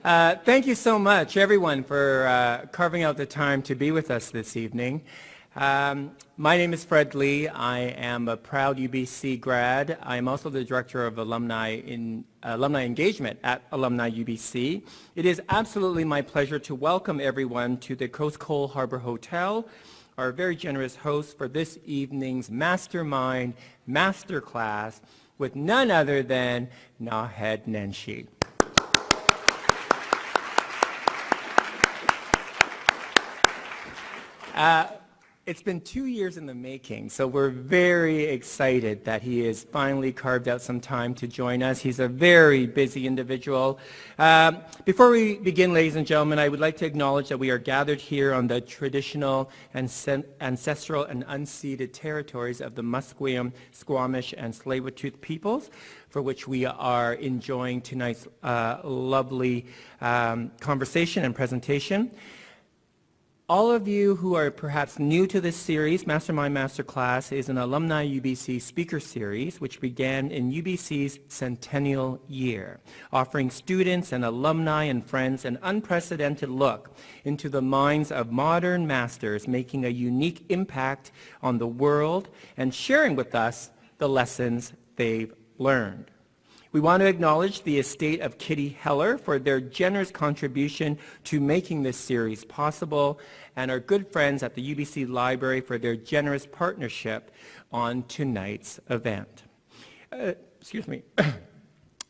Thank you so much, everyone, for carving out the time to be with us this evening. My name is Fred Lee. I am a proud UBC grad. I am also the Director of Alumni Engagement at Alumni UBC. It is absolutely my pleasure to welcome everyone to the Coast Cole Harbour Hotel, our very generous host for this evening's Mastermind Masterclass with none other than Naheed Nenshi. It's been 2 years in the making, so we're very excited that he has finally carved out some time to join us. He's a very busy individual. Before we begin, ladies and gentlemen, I would like to acknowledge that we are gathered here on the traditional and ancestral and unceded territories of the Musqueam, Squamish, and Tsleil-Waututh peoples, for which we are enjoying tonight's lovely conversation and presentation. All of you who are perhaps new to this series, Mastermind Masterclass is an Alumni UBC speaker series which began in UBC's centennial year, offering students and alumni and friends an unprecedented look into the minds of modern masters making a unique impact on the world and sharing with us the lessons they've learned. We want to acknowledge the estate of Kitty Heller for their generous contribution to making this series possible, and our good friends at the UBC Library for their generous partnership on tonight's event.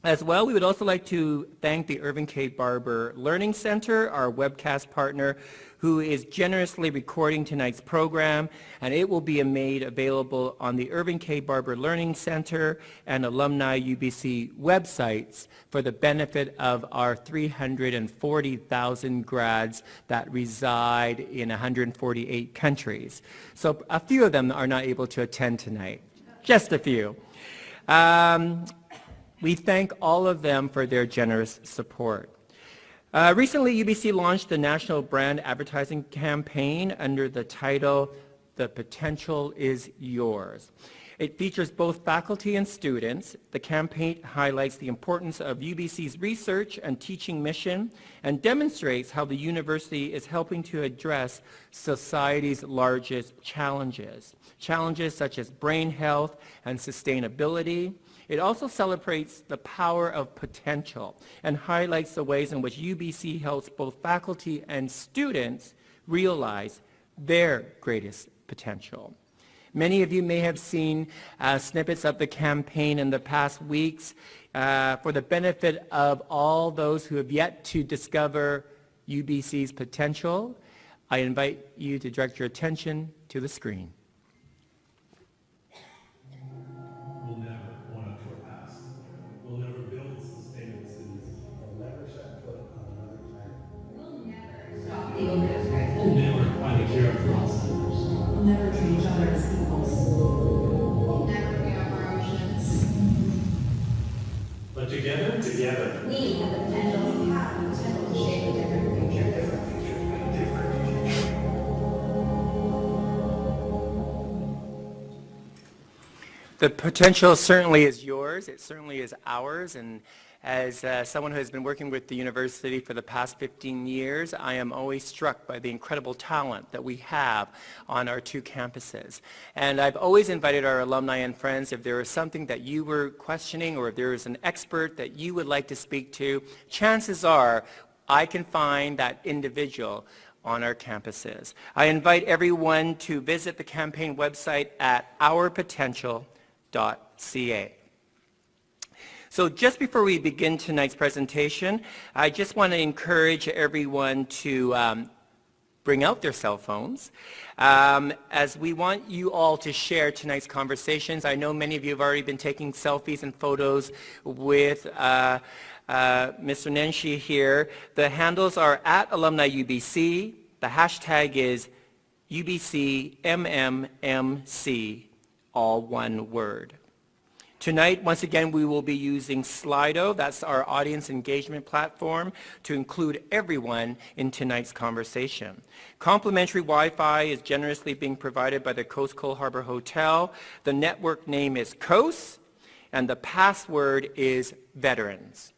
As well, we would also like to thank the Irving K. Barber Learning Center, our webcast partner, who is generously recording tonight's program, and it will be made available on the Irving K. Barber Learning Center and Alumni UBC websites for the benefit of our 340,000 grads that reside in 148 countries. So a few of them are not able to attend tonight, just a few. We thank all of them for their generous support. Recently, UBC launched the national brand advertising campaign under the title, "The Potential is Yours." It features both faculty and students. The campaign highlights the importance of UBC's research and teaching mission and demonstrates how the university is helping to address society's largest challenges. Challenges such as brain health and sustainability. It also celebrates the power of potential and highlights the ways in which UBC helps both faculty and students realize their greatest potential. Many of you may have seen snippets of the campaign in the past weeks. For the benefit of all those who have yet to discover UBC's potential, I invite you to direct your attention to the screen. We'll never find a cure for Alzheimer's. We'll never treat each other as equals. We'll never give up our emotions. But together, we have the potential to shape a different future. The potential certainly is yours. It certainly is ours. And as someone who has been working with the university for the past 15 years, I am always struck by the incredible talent that we have on our two campuses. And I've always invited our alumni and friends, if there is something that you were questioning or if there is an expert that you would like to speak to, chances are I can find that individual on our campuses. I invite everyone to visit the campaign website at ourpotential.ca. So just before we begin tonight's presentation, I just want to encourage everyone to bring out their cell phones, as we want you all to share tonight's conversations. I know many of you have already been taking selfies and photos with Mr. Nenshi here. The handles are at Alumni UBC. The hashtag is UBCMMMC, all one word. Tonight, once again, we will be using Slido, that's our audience engagement platform, to include everyone in tonight's conversation. Complimentary Wi-Fi is generously being provided by the Coast Cole Harbour Hotel. The network name is COAST, and the password is Veterans.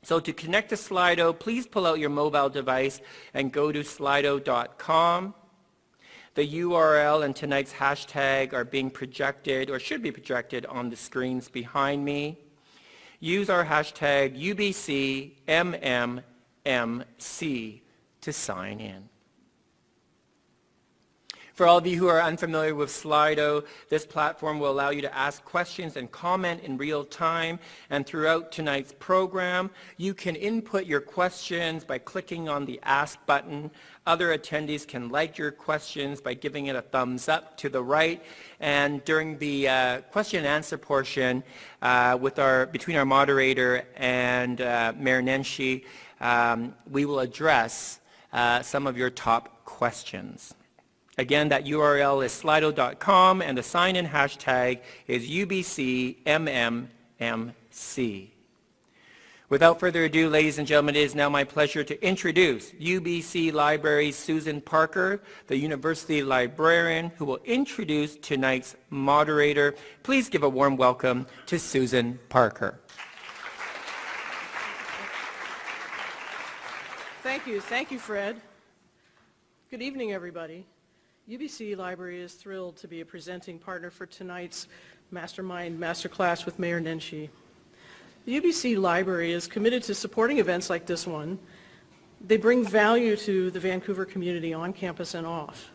So to connect to Slido, please pull out your mobile device and go to slido.com. The URL and tonight's hashtag are being projected, or should be projected, on the screens behind me. Use our hashtag UBCMMMC to sign in. For all of you who are unfamiliar with Slido, this platform will allow you to ask questions and comment in real time. And throughout tonight's program, you can input your questions by clicking on the Ask button. Other attendees can like your questions by giving it a thumbs up to the right. And during the question and answer portion, between our moderator and Mayor Nenshi, we will address some of your top questions. Again, that URL is slido.com, and the sign-in hashtag is UBCMMMC. Without further ado, ladies and gentlemen, it is now my pleasure to introduce UBC Library's Susan Parker, the university librarian, who will introduce tonight's moderator. Please give a warm welcome to Susan Parker. Thank you, Fred. Good evening, everybody. UBC Library is thrilled to be a presenting partner for tonight's Mastermind Masterclass with Mayor Nenshi. The UBC Library is committed to supporting events like this one. They bring value to the Vancouver community on campus and off.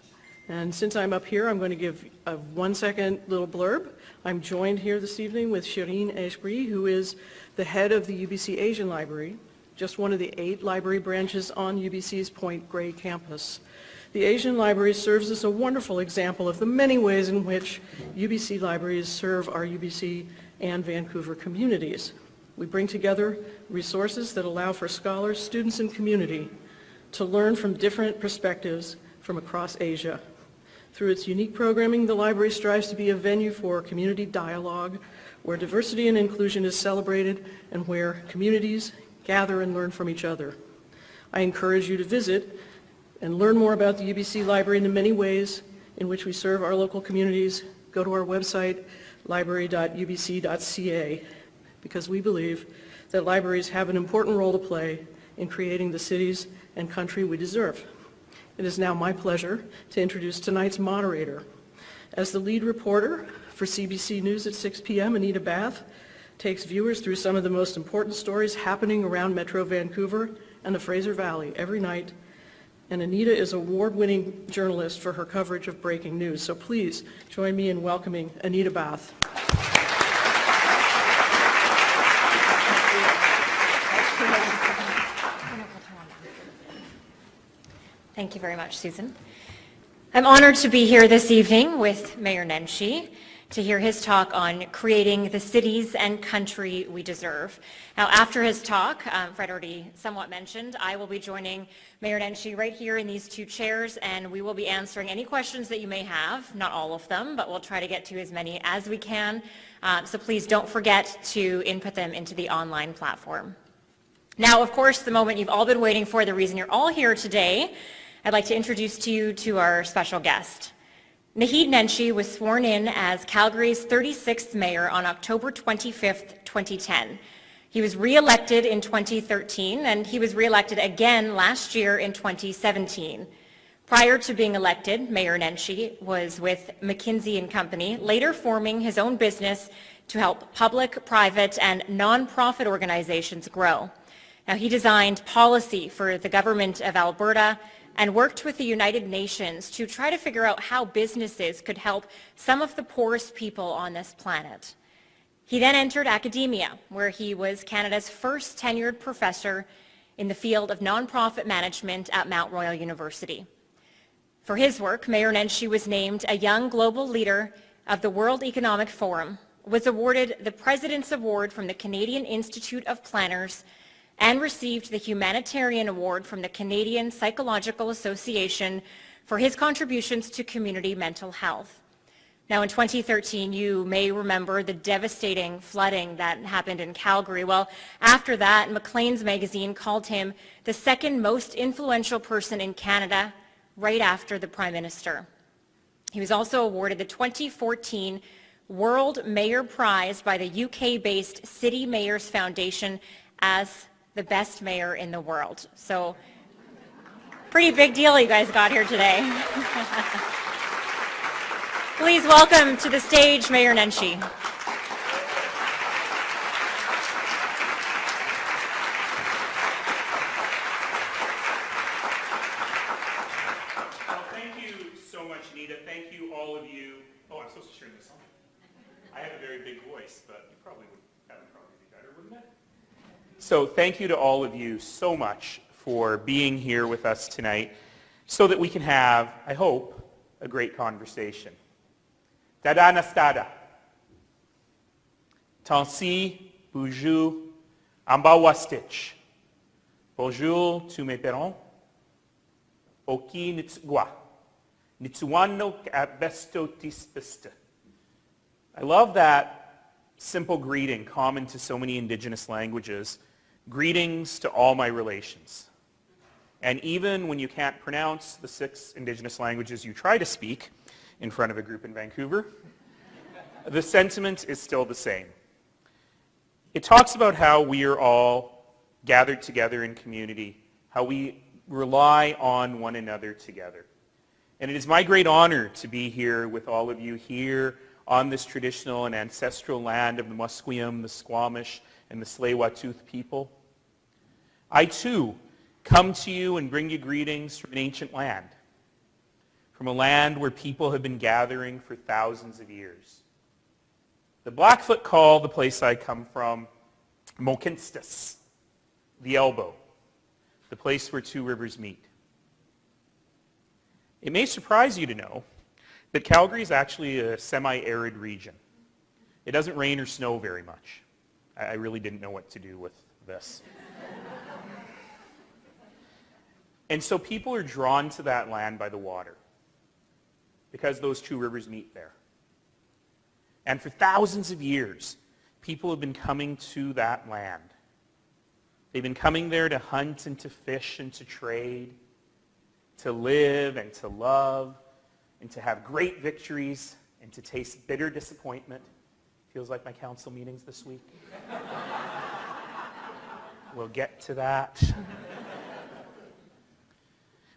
And since I'm up here, I'm going to give a 1-second little blurb. I'm joined here this evening with Shireen Eshbri, who is the head of the UBC Asian Library, just one of the 8 library branches on UBC's Point Grey campus. The Asian Library serves as a wonderful example of the many ways in which UBC libraries serve our UBC and Vancouver communities. We bring together resources that allow for scholars, students, and community to learn from different perspectives from across Asia. Through its unique programming, the library strives to be a venue for community dialogue, where diversity and inclusion is celebrated and where communities gather and learn from each other. I encourage you to visit and learn more about the UBC Library and the many ways in which we serve our local communities. Go to our website, library.ubc.ca, because we believe that libraries have an important role to play in creating the cities and country we deserve. It is now my pleasure to introduce tonight's moderator. As the lead reporter for CBC News at 6 p.m., Anita Bath takes viewers through some of the most important stories happening around Metro Vancouver and the Fraser Valley every night. And Anita is an award-winning journalist for her coverage of breaking news. So please join me in welcoming Anita Bath. Thank you very much, Susan. I'm honored to be here this evening with Mayor Nenshi to hear his talk on creating the cities and country we deserve. Now, after his talk, Fred already somewhat mentioned, I will be joining Mayor Nenshi right here in these 2 chairs, and we will be answering any questions that you may have, not all of them, but we'll try to get to as many as we can. So please don't forget to input them into the online platform. Now, of course, the moment you've all been waiting for, the reason you're all here today, I'd like to introduce to you to our special guest. Naheed Nenshi was sworn in as Calgary's 36th mayor on October 25th, 2010. He was re-elected in 2013, and he was re-elected again last year in 2017. Prior to being elected, Mayor Nenshi was with McKinsey and Company, later forming his own business to help public, private, and nonprofit organizations grow. Now, he designed policy for the Government of Alberta and worked with the United Nations to try to figure out how businesses could help some of the poorest people on this planet. He then entered academia, where he was Canada's first tenured professor in the field of nonprofit management at Mount Royal University. For his work, Mayor Nenshi was named a Young Global Leader of the World Economic Forum, was awarded the President's Award from the Canadian Institute of Planners, and received the Humanitarian Award from the Canadian Psychological Association for his contributions to community mental health. Now, in 2013, you may remember the devastating flooding that happened in Calgary. Well, after that, Maclean's magazine called him the 2nd most influential person in Canada, right after the Prime Minister. He was also awarded the 2014 World Mayor Prize by the UK-based City Mayors Foundation as the best mayor in the world. So pretty big deal you guys got here today. Please welcome to the stage Mayor Nenshi. Thank you, all of you. Oh, I'm supposed to turn this on. I have a very big voice, but you probably would, that would probably be better, wouldn't it? So thank you to all of you so much for being here with us tonight so that we can have, I hope, a great conversation. Dada nastada. Tansi, boujou, ambawastich. Bonjour, tu mes parents. Oki nitsgwa. I love that simple greeting common to so many Indigenous languages. Greetings to all my relations. And even when you can't pronounce the 6 Indigenous languages you try to speak in front of a group in Vancouver, the sentiment is still the same. It talks about how we are all gathered together in community, how we rely on one another together. And it is my great honor to be here with all of you here on this traditional and ancestral land of the Musqueam, the Squamish, and the Tsleil-Waututh people. I too come to you and bring you greetings from an ancient land, from a land where people have been gathering for thousands of years. The Blackfoot call the place I come from Mokinstis, the elbow, the place where 2 rivers meet. It may surprise you to know that Calgary is actually a semi-arid region. It doesn't rain or snow very much. I really didn't know what to do with this. And so people are drawn to that land by the water because those 2 rivers meet there. And for thousands of years, people have been coming to that land. They've been coming there to hunt and to fish and to trade, to live and to love, and to have great victories, and to taste bitter disappointment. Feels like my council meetings this week. We'll get to that.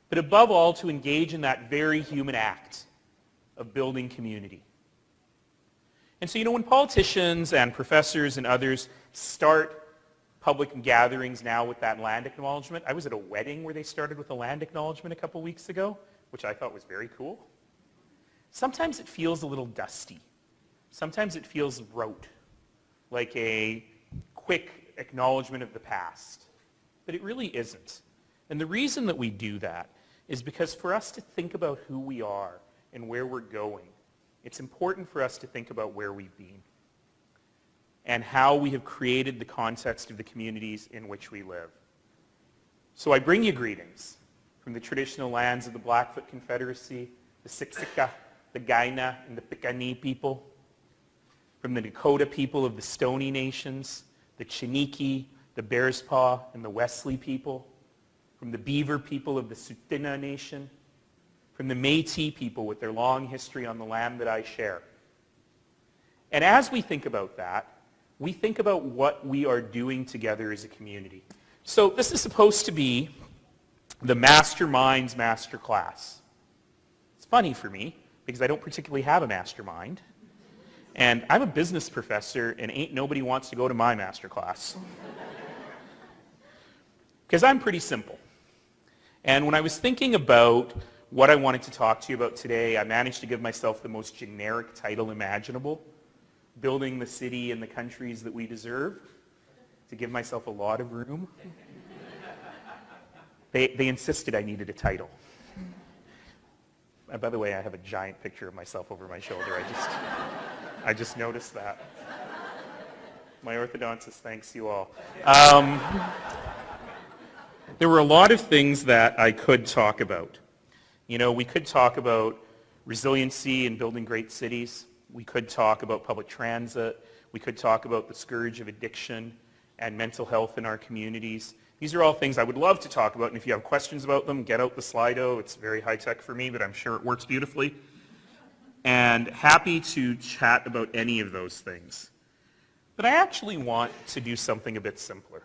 But above all, to engage in that very human act of building community. And so, when politicians and professors and others start public gatherings now with that land acknowledgement. I was at a wedding where they started with a land acknowledgement a couple weeks ago, which I thought was very cool. Sometimes it feels a little dusty. Sometimes it feels rote, like a quick acknowledgement of the past. But it really isn't. And the reason that we do that is because for us to think about who we are and where we're going, it's important for us to think about where we've been and how we have created the context of the communities in which we live. So I bring you greetings from the traditional lands of the Blackfoot Confederacy, the Siksika, the Kainai, and the Piikani people, from the Dakota people of the Stoney Nations, the Chiniki, the Bearspaw, and the Wesley people, from the Beaver people of the Tsuut'ina Nation, from the Métis people with their long history on the land that I share. And as we think about that, we think about what we are doing together as a community. So this is supposed to be the Masterminds Masterclass. It's funny for me because I don't particularly have a mastermind. And I'm a business professor and ain't nobody wants to go to my masterclass. Because I'm pretty simple. And when I was thinking about what I wanted to talk to you about today, I managed to give myself the most generic title imaginable, Building the City and the Countries That We Deserve, to give myself a lot of room. They insisted I needed a title. By the way, I have a giant picture of myself over my shoulder. I just noticed that. My orthodontist thanks you all. There were a lot of things that I could talk about. We could talk about resiliency and building great cities. We could talk about public transit. We could talk about the scourge of addiction and mental health in our communities. These are all things I would love to talk about, and if you have questions about them, get out the Slido. It's very high-tech for me, but I'm sure it works beautifully. And happy to chat about any of those things. But I actually want to do something a bit simpler.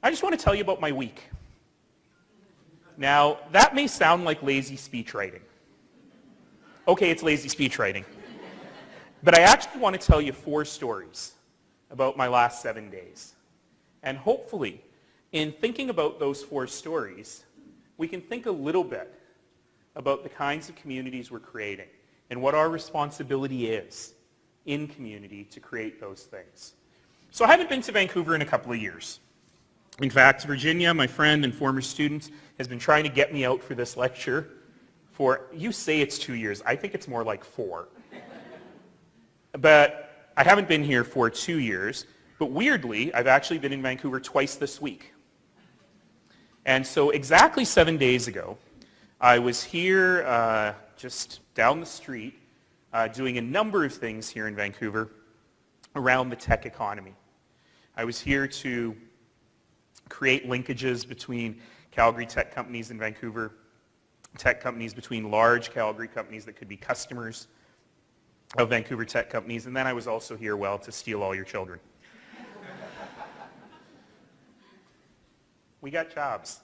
I just want to tell you about my week. Now, that may sound like lazy speech writing. Okay, it's lazy speech writing. But I actually want to tell you 4 stories about my last 7 days. And hopefully, in thinking about those 4 stories, we can think a little bit about the kinds of communities we're creating and what our responsibility is in community to create those things. So I haven't been to Vancouver in a couple of years. In fact, Virginia, my friend and former student, has been trying to get me out for this lecture for, you say it's 2 years, I think it's more like 4. But I haven't been here for 2 years, but weirdly, I've actually been in Vancouver twice this week. And so exactly 7 days ago, I was here just down the street doing a number of things here in Vancouver around the tech economy. I was here to create linkages between Calgary tech companies and Vancouver tech companies, between large Calgary companies that could be customers of Vancouver tech companies, and then I was also here, well, to steal all your children. We got jobs.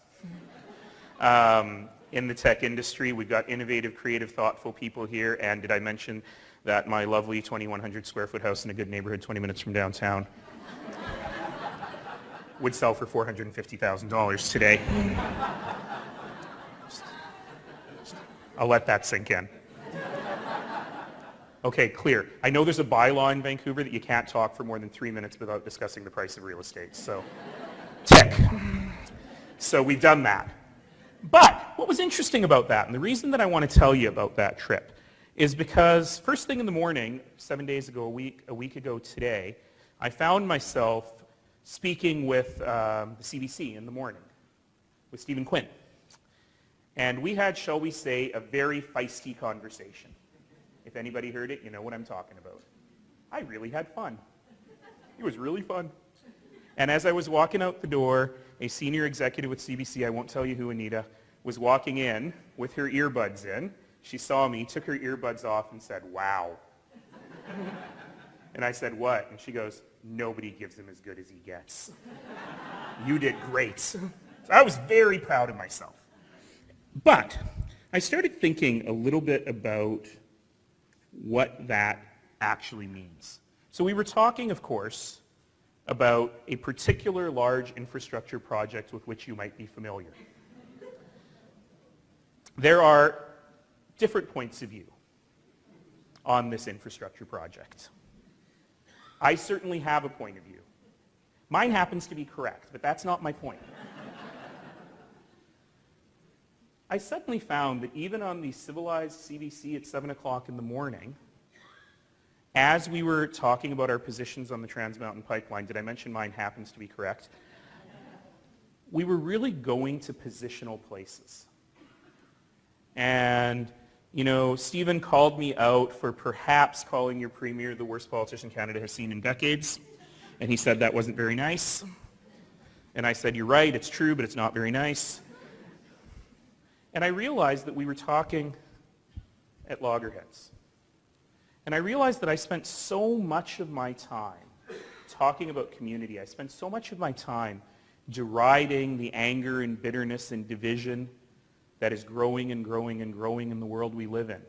In the tech industry, we've got innovative, creative, thoughtful people here, and did I mention that my lovely 2,100 square foot house in a good neighborhood 20 minutes from downtown would sell for $450,000 today. I'll let that sink in. Okay, clear. I know there's a bylaw in Vancouver that you can't talk for more than 3 minutes without discussing the price of real estate, so tech. So we've done that. But what was interesting about that, and the reason that I want to tell you about that trip, is because first thing in the morning, 7 days ago, a week ago today, I found myself speaking with the CBC in the morning, with Stephen Quinn. And we had, shall we say, a very feisty conversation. If anybody heard it, you know what I'm talking about. I really had fun. It was really fun. And as I was walking out the door, a senior executive with CBC, I won't tell you who, Anita, was walking in with her earbuds in. She saw me, took her earbuds off, and said, "Wow." And I said, "What?" And she goes, "Nobody gives him as good as he gets. You did great." So I was very proud of myself. But I started thinking a little bit about what that actually means. So we were talking, of course, about a particular large infrastructure project with which you might be familiar. There are different points of view on this infrastructure project. I certainly have a point of view. Mine happens to be correct, but that's not my point. I suddenly found that even on the civilized CBC at 7 o'clock in the morning, as we were talking about our positions on the Trans Mountain Pipeline, did I mention mine happens to be correct? We were really going to positional places. And, you know, Stephen called me out for perhaps calling your premier the worst politician Canada has seen in decades. And he said that wasn't very nice. And I said, "You're right, it's true, but it's not very nice." And I realized that we were talking at loggerheads. And I realized that I spent so much of my time talking about community. I spent so much of my time deriding the anger and bitterness and division that is growing and growing and growing in the world we live in.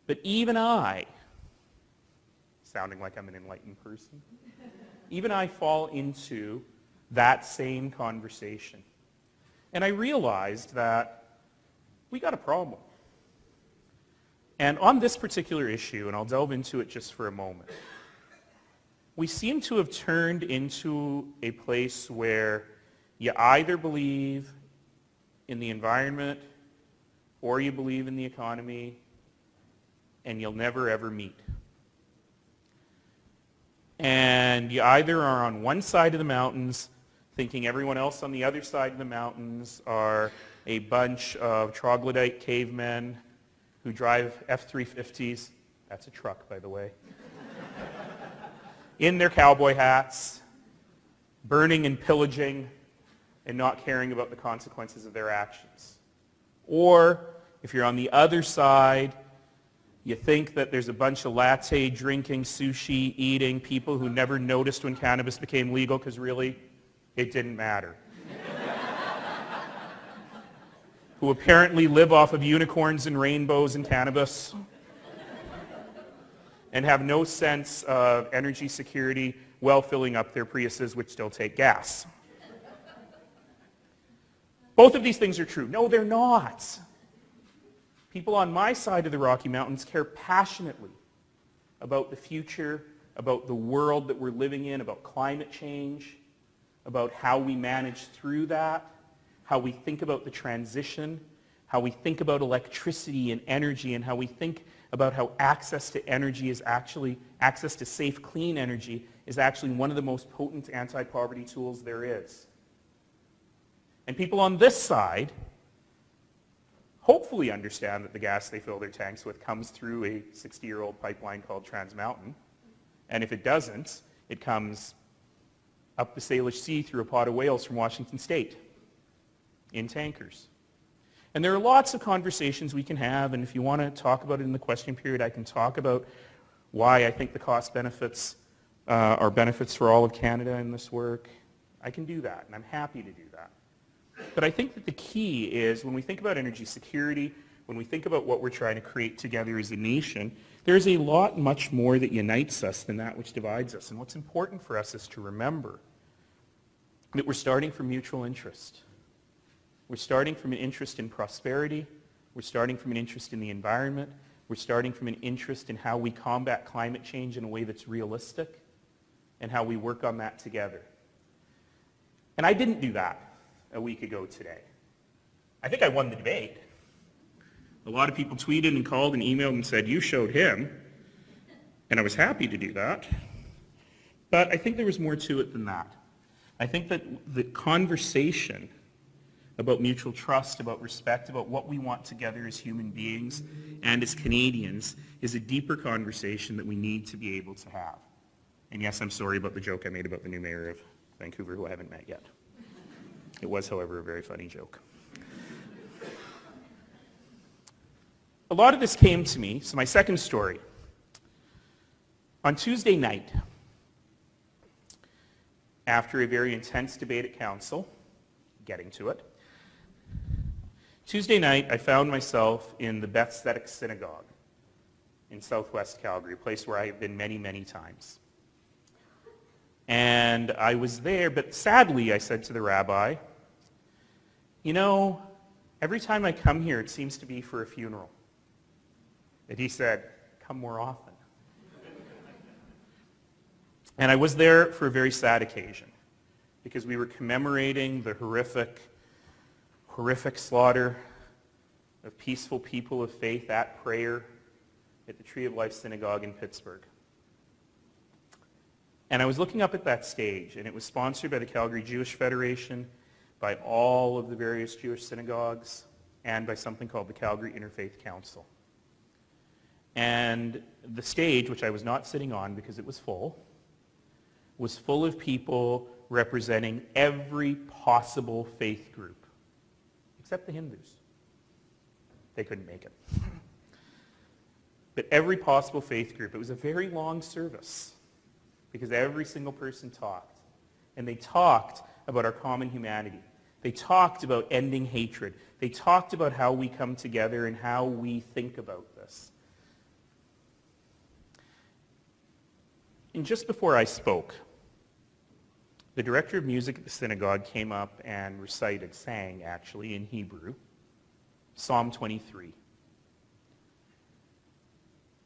But even I, sounding like I'm an enlightened person, even I fall into that same conversation. And I realized that we got a problem. And on this particular issue, and I'll delve into it just for a moment, we seem to have turned into a place where you either believe in the environment or you believe in the economy, and you'll never ever meet. And you either are on one side of the mountains thinking everyone else on the other side of the mountains are a bunch of troglodyte cavemen who drive F-350s, that's a truck, by the way, in their cowboy hats, burning and pillaging and not caring about the consequences of their actions. Or, if you're on the other side, you think that there's a bunch of latte drinking, sushi eating people who never noticed when cannabis became legal, because really, It didn't matter. Who apparently live off of unicorns and rainbows and cannabis and have no sense of energy security while filling up their Priuses, which still take gas. Both of these things are true. No, they're not. People on my side of the Rocky Mountains care passionately about the future, about the world that we're living in, about climate change, about how we manage through that, how we think about the transition, how we think about electricity and energy, and how we think about how access to energy is actually, access to safe, clean energy is actually one of the most potent anti-poverty tools there is. And people on this side hopefully understand that the gas they fill their tanks with comes through a 60-year-old pipeline called Trans Mountain. And if it doesn't, it comes up the Salish Sea through a pod of whales from Washington State in tankers. And there are lots of conversations we can have, and if you want to talk about it in the question period, I can talk about why I think the cost benefits are benefits for all of Canada in this work. I can do that, and I'm happy to do that. But I think that the key is when we think about energy security, when we think about what we're trying to create together as a nation, there's a lot much more that unites us than that which divides us. And what's important for us is to remember that we're starting from mutual interest. We're starting from an interest in prosperity. We're starting from an interest in the environment. We're starting from an interest in how we combat climate change in a way that's realistic and how we work on that together. And I didn't do that a week ago today. I think I won the debate. A lot of people tweeted and called and emailed and said, you showed him. And I was happy to do that. But I think there was more to it than that. I think that the conversation about mutual trust, about respect, about what we want together as human beings and as Canadians is a deeper conversation that we need to be able to have. And yes, I'm sorry about the joke I made about the new mayor of Vancouver, who I haven't met yet. It was, however, a very funny joke. A lot of this came to me, so my second story. On Tuesday night, after a very intense debate at council, getting to it, Tuesday night I found myself in the Bissett Synagogue in southwest Calgary, a place where I have been many, many times. And I was there, but sadly I said to the rabbi, you know, every time I come here it seems to be for a funeral. And he said, come more often. And I was there for a very sad occasion because we were commemorating the horrific slaughter of peaceful people of faith at prayer at the Tree of Life Synagogue in Pittsburgh. And I was looking up at that stage, and it was sponsored by the Calgary Jewish Federation, by all of the various Jewish synagogues, and by something called the Calgary Interfaith Council. And the stage, which I was not sitting on because it was full of people representing every possible faith group, except the Hindus. They couldn't make it. But every possible faith group. It was a very long service because every single person talked. And they talked about our common humanity. They talked about ending hatred. They talked about how we come together and how we think about this. And just before I spoke, the director of music at the synagogue came up and sang actually, in Hebrew, Psalm 23.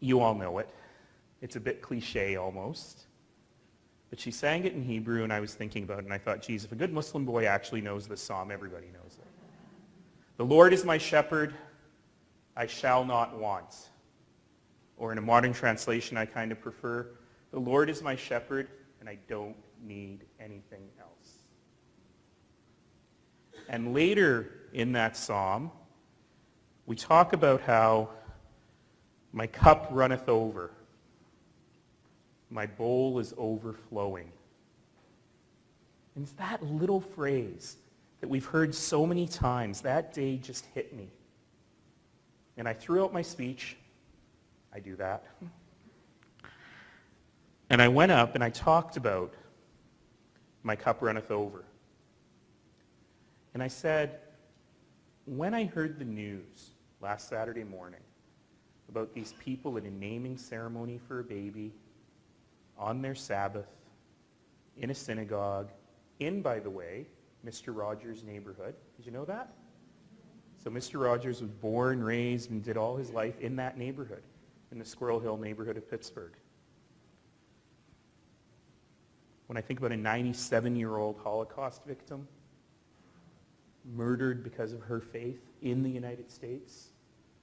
You all know it. It's a bit cliche almost. But she sang it in Hebrew, and I was thinking about it, and I thought, geez, if a good Muslim boy actually knows this psalm, everybody knows it. The Lord is my shepherd, I shall not want. Or in a modern translation I kind of prefer, the Lord is my shepherd, and I don't need anything else. And later in that psalm, we talk about how my cup runneth over. My bowl is overflowing. And it's that little phrase that we've heard so many times. That day just hit me. And I threw out my speech. I do that. And I went up and I talked about my cup runneth over. And I said, when I heard the news last Saturday morning about these people at a naming ceremony for a baby on their Sabbath in a synagogue in, by the way, Mr. Rogers' neighborhood. Did you know that? So Mr. Rogers was born, raised, and did all his life in that neighborhood, in the Squirrel Hill neighborhood of Pittsburgh. When I think about a 97-year-old Holocaust victim murdered because of her faith in the United States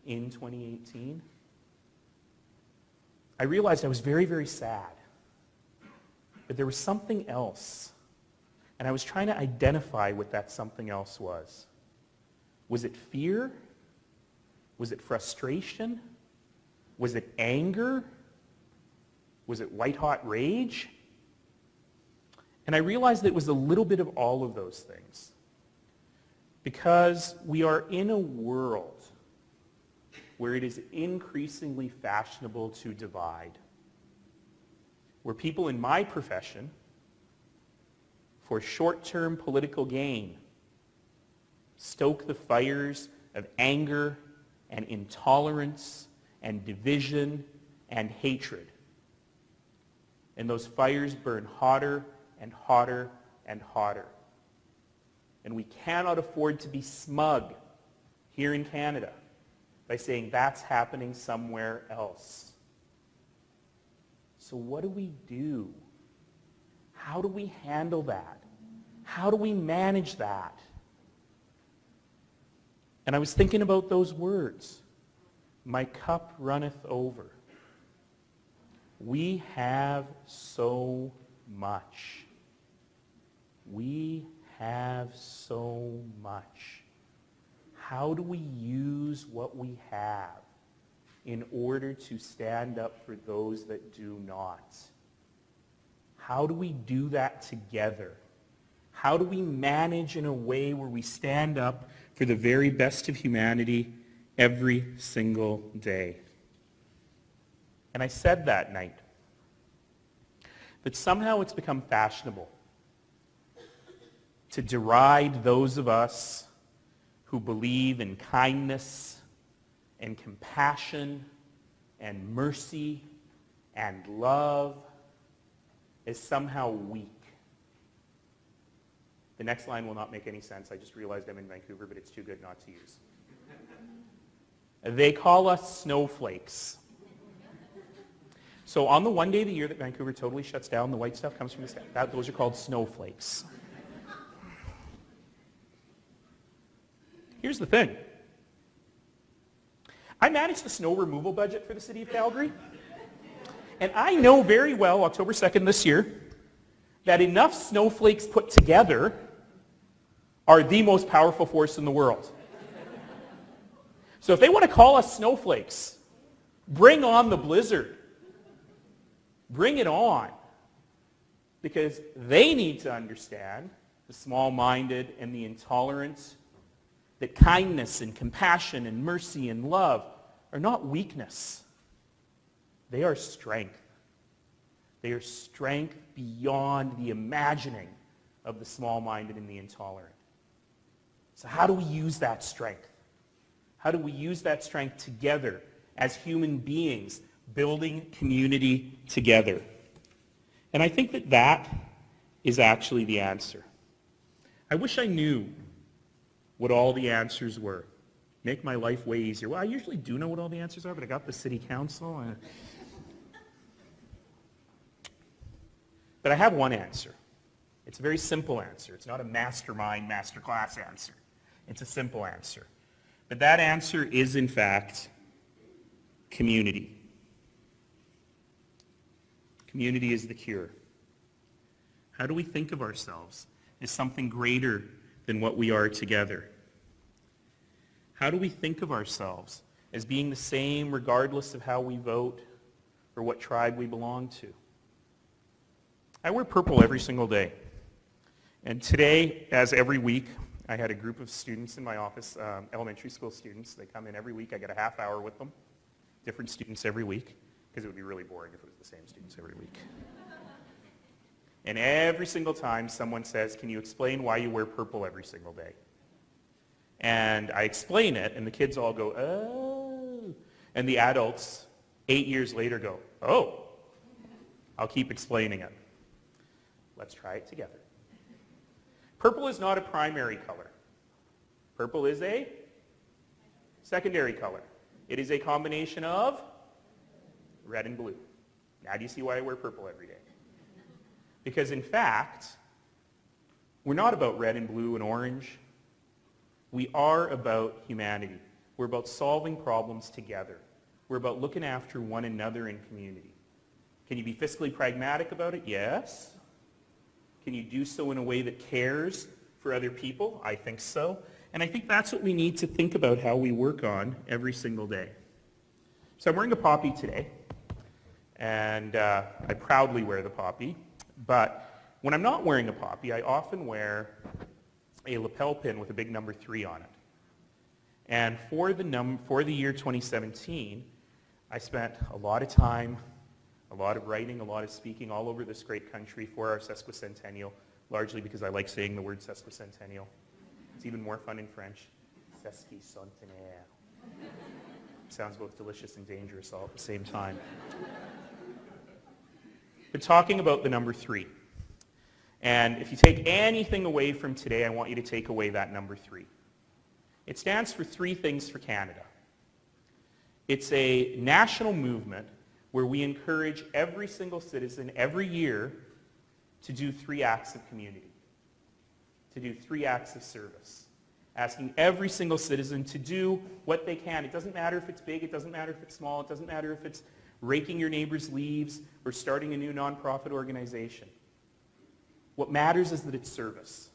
in 2018, I realized I was very, very sad. But there was something else. And I was trying to identify what that something else was. Was it fear? Was it frustration? Was it anger? Was it white-hot rage? And I realized that it was a little bit of all of those things. Because we are in a world where it is increasingly fashionable to divide. Where people in my profession, for short-term political gain, stoke the fires of anger and intolerance and division and hatred. And those fires burn hotter and hotter and hotter. And we cannot afford to be smug here in Canada by saying that's happening somewhere else. So what do we do? How do we handle that? How do we manage that? And I was thinking about those words. My cup runneth over. We have so much. We have so much. How do we use what we have in order to stand up for those that do not? How do we do that together? How do we manage in a way where we stand up for the very best of humanity every single day? And I said that night that somehow it's become fashionable to deride those of us who believe in kindness and compassion and mercy and love as somehow weak. The next line will not make any sense. I just realized I'm in Vancouver, but it's too good not to use. They call us snowflakes. So on the one day of the year that Vancouver totally shuts down, the white stuff comes from the sky. Those are called snowflakes. Here's the thing. I manage the snow removal budget for the City of Calgary. And I know very well, October 2nd this year, that enough snowflakes put together are the most powerful force in the world. So if they want to call us snowflakes, bring on the blizzard. Bring it on. Because they need to understand, the small-minded and the intolerant, that kindness and compassion and mercy and love are not weakness. They are strength. They are strength beyond the imagining of the small-minded and the intolerant. So how do we use that strength? How do we use that strength together as human beings, building community together? And I think that that is actually the answer. I wish I knew what all the answers were. Make my life way easier. Well, I usually do know what all the answers are, but I got the city council. But I have one answer. It's a very simple answer. It's not a mastermind, masterclass answer. It's a simple answer. But that answer is, in fact, community. Community is the cure. How do we think of ourselves as something greater than what we are together? How do we think of ourselves as being the same regardless of how we vote or what tribe we belong to? I wear purple every single day. And today, as every week, I had a group of students in my office, elementary school students. They come in every week. I get a half hour with them, different students every week, because it would be really boring if it was the same students every week. And every single time someone says, can you explain why you wear purple every single day? And I explain it, and the kids all go, oh. And the adults, 8 years later, go, oh. I'll keep explaining it. Let's try it together. Purple is not a primary color. Purple is a secondary color. It is a combination of red and blue. Now do you see why I wear purple every day? Because in fact, we're not about red and blue and orange. We are about humanity. We're about solving problems together. We're about looking after one another in community. Can you be fiscally pragmatic about it? Yes. Can you do so in a way that cares for other people? I think so. And I think that's what we need to think about how we work on every single day. So I'm wearing a poppy today, and I proudly wear the poppy. But when I'm not wearing a poppy, I often wear a lapel pin with a big number 3 on it. And for the year 2017, I spent a lot of time, a lot of writing, a lot of speaking all over this great country for our sesquicentennial, largely because I like saying the word sesquicentennial. It's even more fun in French. Sesquicentenaire. Sounds both delicious and dangerous all at the same time. But talking about the number 3. And if you take anything away from today, I want you to take away that number 3. It stands for 3 things for Canada. It's a national movement where we encourage every single citizen every year to do 3 acts of community, to do 3 acts of service, asking every single citizen to do what they can. It doesn't matter if it's big, it doesn't matter if it's small, it doesn't matter if it's raking your neighbor's leaves or starting a new nonprofit organization. What matters is that it's service.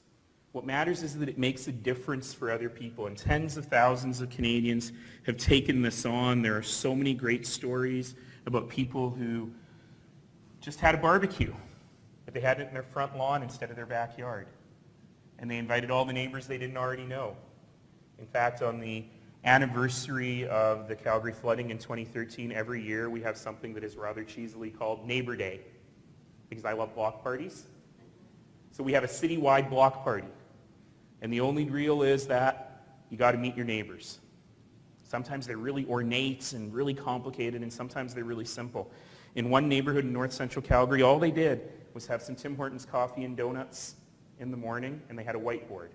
What matters is that it makes a difference for other people, and tens of thousands of Canadians have taken this on. There are so many great stories about people who just had a barbecue, but they had it in their front lawn instead of their backyard. And they invited all the neighbors they didn't already know. In fact, on the anniversary of the Calgary flooding in 2013, every year we have something that is rather cheesily called Neighbor Day, because I love block parties. So we have a citywide block party. And the only rule is that you got to meet your neighbors. Sometimes they're really ornate and really complicated, and sometimes they're really simple. In one neighborhood in north central Calgary, all they did was have some Tim Hortons coffee and donuts in the morning, and they had a whiteboard.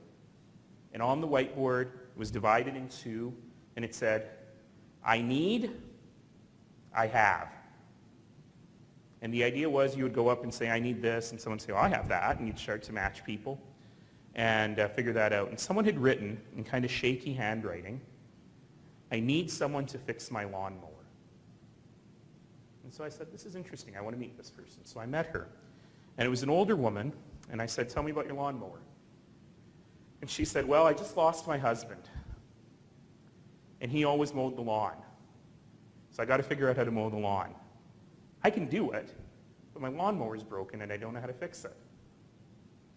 And on the whiteboard, it was divided in 2, and it said, I need, I have. And the idea was you would go up and say, I need this, and someone would say, oh, I have that, and you'd start to match people and figure that out. And someone had written, in kind of shaky handwriting, I need someone to fix my lawnmower. And so I said, this is interesting. I want to meet this person. So I met her. And it was an older woman, and I said, tell me about your lawnmower. And she said, well, I just lost my husband, and he always mowed the lawn. So I got to figure out how to mow the lawn. I can do it, but my lawnmower is broken, and I don't know how to fix it.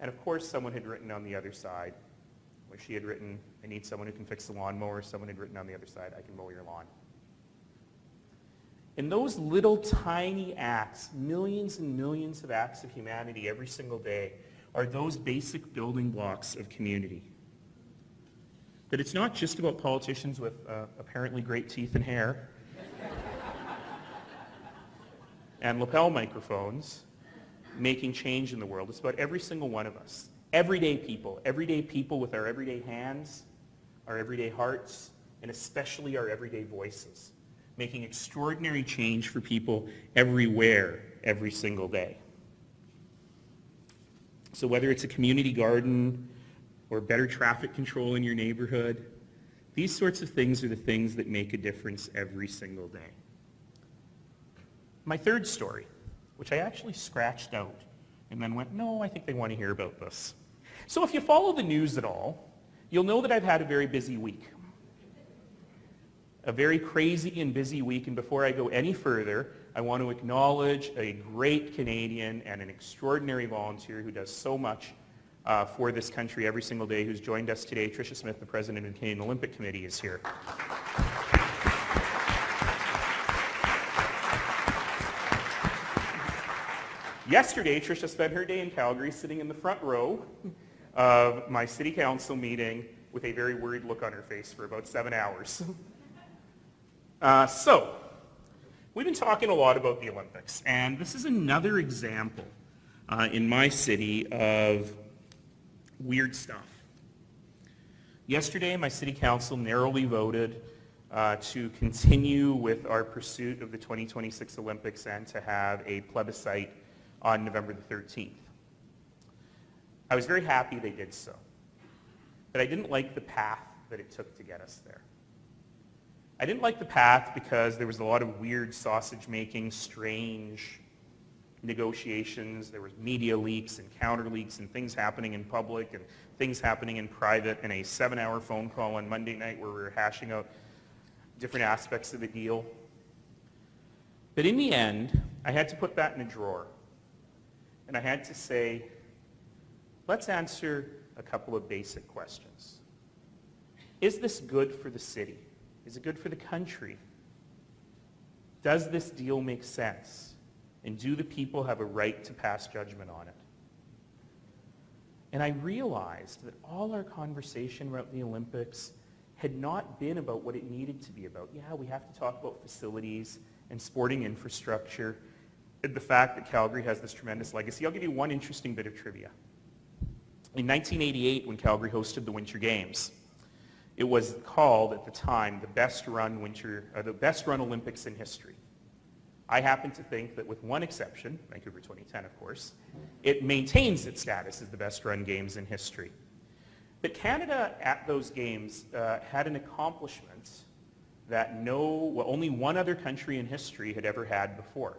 And of course, someone had written on the other side, where she had written, I need someone who can fix the lawnmower. Someone had written on the other side, I can mow your lawn. And those little tiny acts, millions and millions of acts of humanity every single day, are those basic building blocks of community. That it's not just about politicians with apparently great teeth and hair and lapel microphones making change in the world. It's about every single one of us. Everyday people with our everyday hands, our everyday hearts, and especially our everyday voices, making extraordinary change for people everywhere, every single day. So whether it's a community garden or better traffic control in your neighborhood, these sorts of things are the things that make a difference every single day. My third story, which I actually scratched out and then went, no, I think they want to hear about this. So if you follow the news at all, you'll know that I've had a very busy week. A very crazy and busy week, and before I go any further, I want to acknowledge a great Canadian and an extraordinary volunteer who does so much for this country every single day, who's joined us today. Tricia Smith, the president of the Canadian Olympic Committee, is here. Yesterday, Tricia spent her day in Calgary sitting in the front row of my city council meeting with a very worried look on her face for about 7 hours. So, we've been talking a lot about the Olympics, and this is another example in my city of weird stuff. Yesterday, my city council narrowly voted to continue with our pursuit of the 2026 Olympics and to have a plebiscite on November the 13th. I was very happy they did so, but I didn't like the path that it took to get us there. I didn't like the path because there was a lot of weird sausage making, strange negotiations. There was media leaks and counter leaks and things happening in public and things happening in private, and a 7-hour phone call on Monday night where we were hashing out different aspects of the deal. But in the end, I had to put that in a drawer. And I had to say, let's answer a couple of basic questions. Is this good for the city? Is it good for the country? Does this deal make sense? And do the people have a right to pass judgment on it? And I realized that all our conversation about the Olympics had not been about what it needed to be about. Yeah, we have to talk about facilities and sporting infrastructure, and the fact that Calgary has this tremendous legacy. I'll give you one interesting bit of trivia. In 1988, when Calgary hosted the Winter Games, it was called at the time the best run Olympics in history. I happen to think that with one exception, Vancouver 2010 of course, it maintains its status as the best run games in history. But Canada at those games had an accomplishment that only one other country in history had ever had before.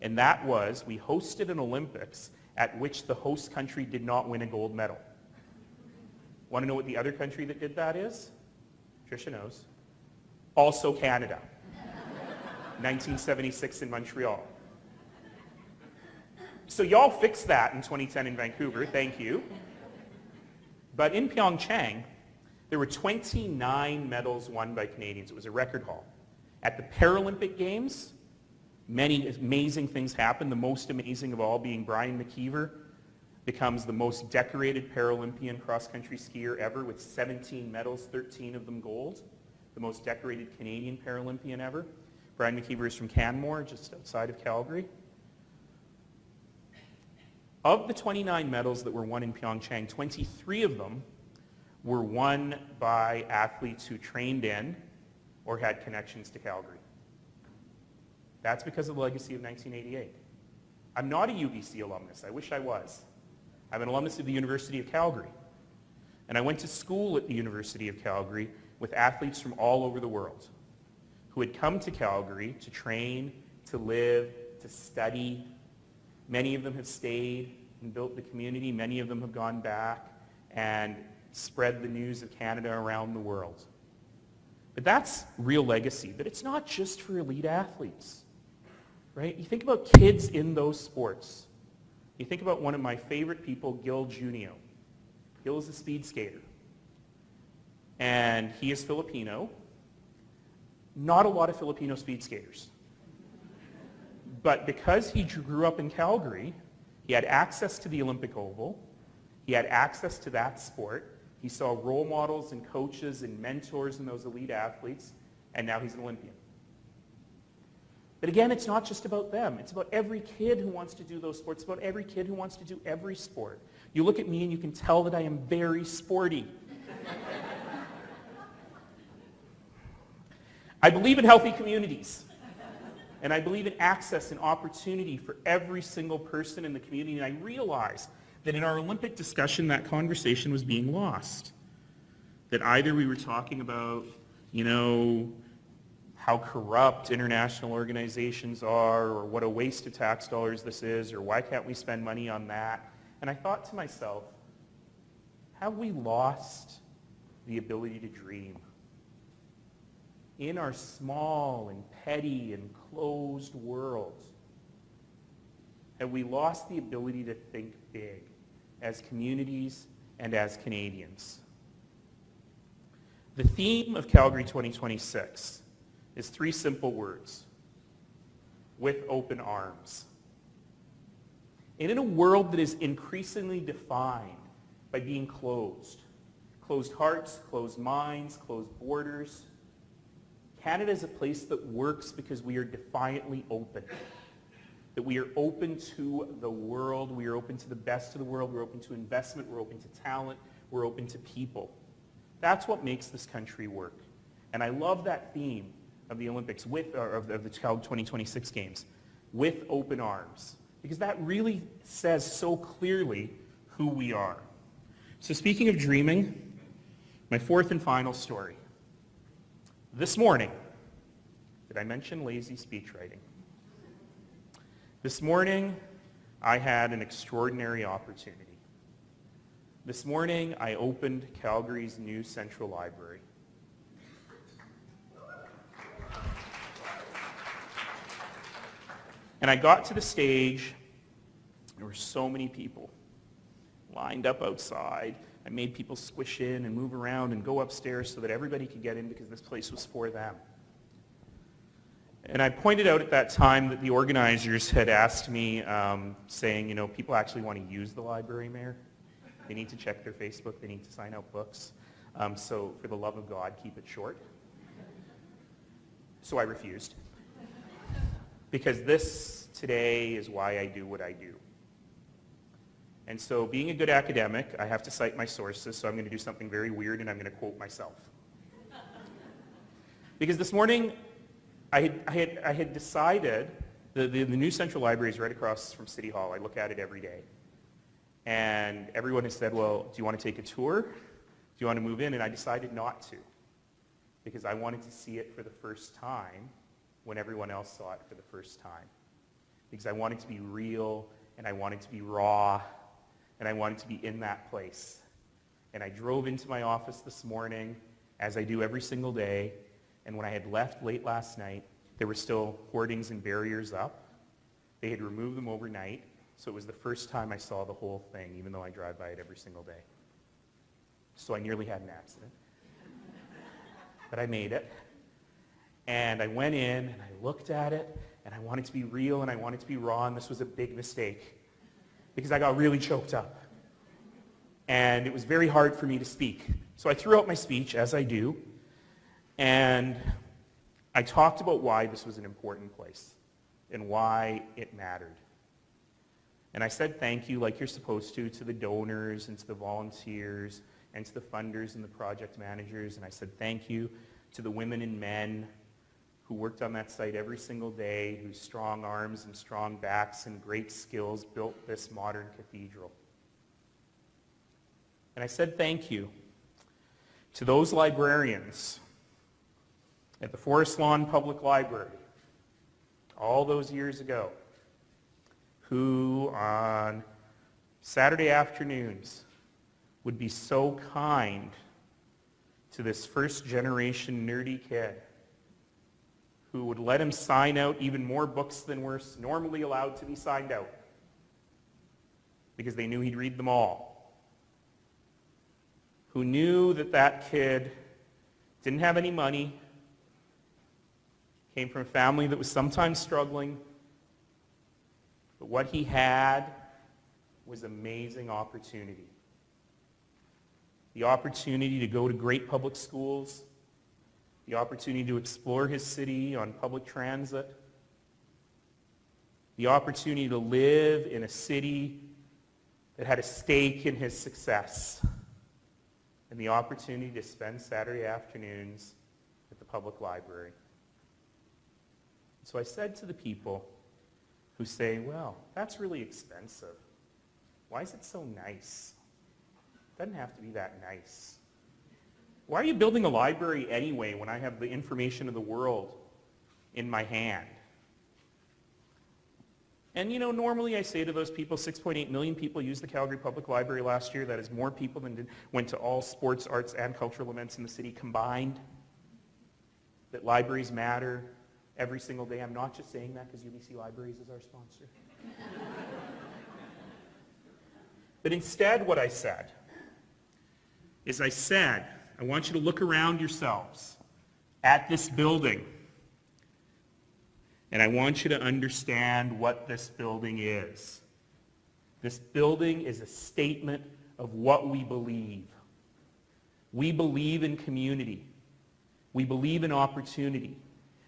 And that was, we hosted an Olympics at which the host country did not win a gold medal. Want to know what the other country that did that is? Tricia knows. Also Canada. 1976 in Montreal. So y'all fixed that in 2010 in Vancouver, thank you. But in Pyeongchang, there were 29 medals won by Canadians. It was a record haul. At the Paralympic Games, many amazing things happened, the most amazing of all being Brian McKeever becomes the most decorated Paralympian cross-country skier ever with 17 medals, 13 of them gold, the most decorated Canadian Paralympian ever. Brian McKeever is from Canmore, just outside of Calgary. Of the 29 medals that were won in Pyeongchang, 23 of them were won by athletes who trained in or had connections to Calgary. That's because of the legacy of 1988. I'm not a UBC alumnus. I wish I was. I'm an alumnus of the University of Calgary. And I went to school at the University of Calgary with athletes from all over the world who had come to Calgary to train, to live, to study. Many of them have stayed and built the community. Many of them have gone back and spread the news of Canada around the world. But that's real legacy. But it's not just for elite athletes, right? You think about kids in those sports. You think about one of my favorite people, Gil Junio. Gil is a speed skater. And he is Filipino. Not a lot of Filipino speed skaters. But because he grew up in Calgary, he had access to the Olympic Oval. He had access to that sport. He saw role models and coaches and mentors in those elite athletes, and now he's an Olympian. But again, it's not just about them. It's about every kid who wants to do those sports. It's about every kid who wants to do every sport. You look at me and you can tell that I am very sporty. I believe in healthy communities. And I believe in access and opportunity for every single person in the community. And I realized that in our Olympic discussion, that conversation was being lost. That either we were talking about, how corrupt international organizations are, or what a waste of tax dollars this is, or why can't we spend money on that? And I thought to myself, have we lost the ability to dream? In our small and petty and closed world, have we lost the ability to think big as communities and as Canadians? The theme of Calgary 2026 is 3 simple words: with open arms. And in a world that is increasingly defined by being closed, closed hearts, closed minds, closed borders. Canada is a place that works because we are defiantly open. That we are open to the world, we are open to the best of the world, we're open to investment, we're open to talent, we're open to people. That's what makes this country work. And I love that theme of the Olympics, of the Calgary 2026 Games, with open arms. Because that really says so clearly who we are. So speaking of dreaming, my fourth and final story. This morning, did I mention lazy speech writing? This morning, I had an extraordinary opportunity. This morning, I opened Calgary's new Central Library. And I got to the stage, there were so many people lined up outside. I made people squish in and move around and go upstairs so that everybody could get in because this place was for them. And I pointed out at that time that the organizers had asked me, saying, people actually want to use the library, Mayor. They need to check their Facebook. They need to sign out books. So for the love of God, keep it short. So I refused. Because this today is why I do what I do. And so being a good academic, I have to cite my sources, so I'm going to do something very weird and I'm going to quote myself. Because this morning, I had decided, the new Central Library is right across from City Hall. I look at it every day. And everyone has said, well, do you want to take a tour? Do you want to move in? And I decided not to. Because I wanted to see it for the first time when everyone else saw it for the first time. Because I wanted to be real, and I wanted to be raw, and I wanted to be in that place. And I drove into my office this morning, as I do every single day, and when I had left late last night, there were still hoardings and barriers up. They had removed them overnight, so it was the first time I saw the whole thing, even though I drive by it every single day. So I nearly had an accident. But I made it. And I went in, and I looked at it, and I wanted to be real, and I wanted to be raw, and this was a big mistake. Because I got really choked up. And it was very hard for me to speak. So I threw out my speech, as I do, and I talked about why this was an important place and why it mattered. And I said thank you, like you're supposed to the donors and to the volunteers and to the funders and the project managers. And I said thank you to the women and men who worked on that site every single day, whose strong arms and strong backs and great skills built this modern cathedral. And I said thank you to those librarians at the Forest Lawn Public Library all those years ago who on Saturday afternoons would be so kind to this first generation nerdy kid who would let him sign out even more books than were normally allowed to be signed out because they knew he'd read them all. Who knew that that kid didn't have any money, came from a family that was sometimes struggling, but what he had was amazing opportunity. The opportunity to go to great public schools, the opportunity to explore his city on public transit, the opportunity to live in a city that had a stake in his success, and the opportunity to spend Saturday afternoons at the public library. So I said to the people who say, well, that's really expensive. Why is it so nice? It doesn't have to be that nice. Why are you building a library anyway when I have the information of the world in my hand? And normally I say to those people, 6.8 million people used the Calgary Public Library last year. That is more people than went to all sports, arts, and cultural events in the city combined. That libraries matter every single day. I'm not just saying that because UBC Libraries is our sponsor. But instead what I said is I want you to look around yourselves at this building. And I want you to understand what this building is. This building is a statement of what we believe. We believe in community. We believe in opportunity.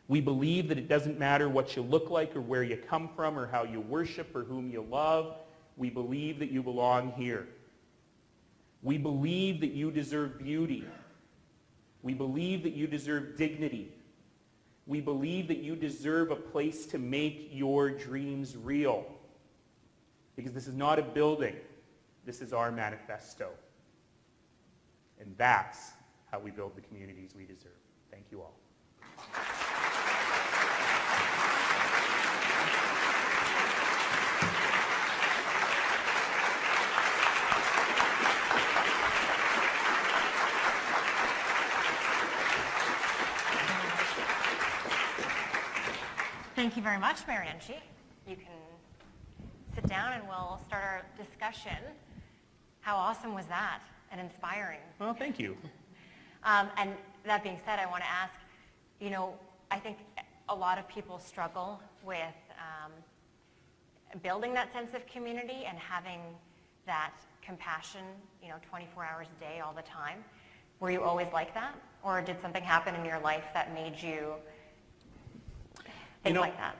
We believe that it doesn't matter what you look like or where you come from or how you worship or whom you love. We believe that you belong here. We believe that you deserve beauty. We believe that you deserve dignity. We believe that you deserve a place to make your dreams real. Because this is not a building. This is our manifesto. And that's how we build the communities we deserve. Thank you all. Thank you very much, Mayor Nenshi. You can sit down and we'll start our discussion. How awesome was that and inspiring? Well, thank you. And that being said, I want to ask, I think a lot of people struggle with building that sense of community and having that compassion, 24 hours a day all the time. Were you always like that? Or did something happen in your life that made you think like that?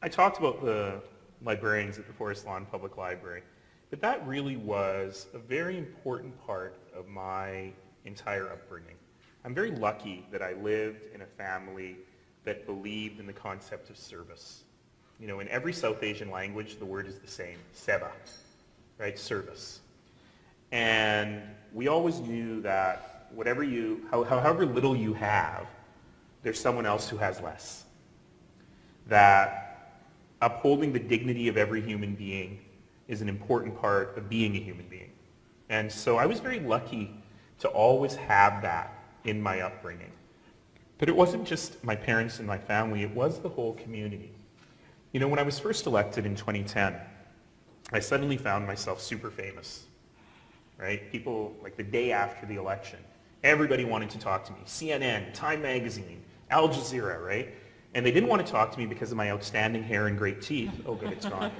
I talked about the librarians at the Forest Lawn Public Library, but that really was a very important part of my entire upbringing. I'm very lucky that I lived in a family that believed in the concept of service. In every South Asian language, the word is the same, seva, right, service. And we always knew that however little you have, there's someone else who has less. That upholding the dignity of every human being is an important part of being a human being. And so I was very lucky to always have that in my upbringing. But it wasn't just my parents and my family, it was the whole community. When I was first elected in 2010, I suddenly found myself super famous, right? People, like the day after the election, everybody wanted to talk to me. CNN, Time Magazine, Al Jazeera, right? And they didn't want to talk to me because of my outstanding hair and great teeth. Oh, good, it's gone.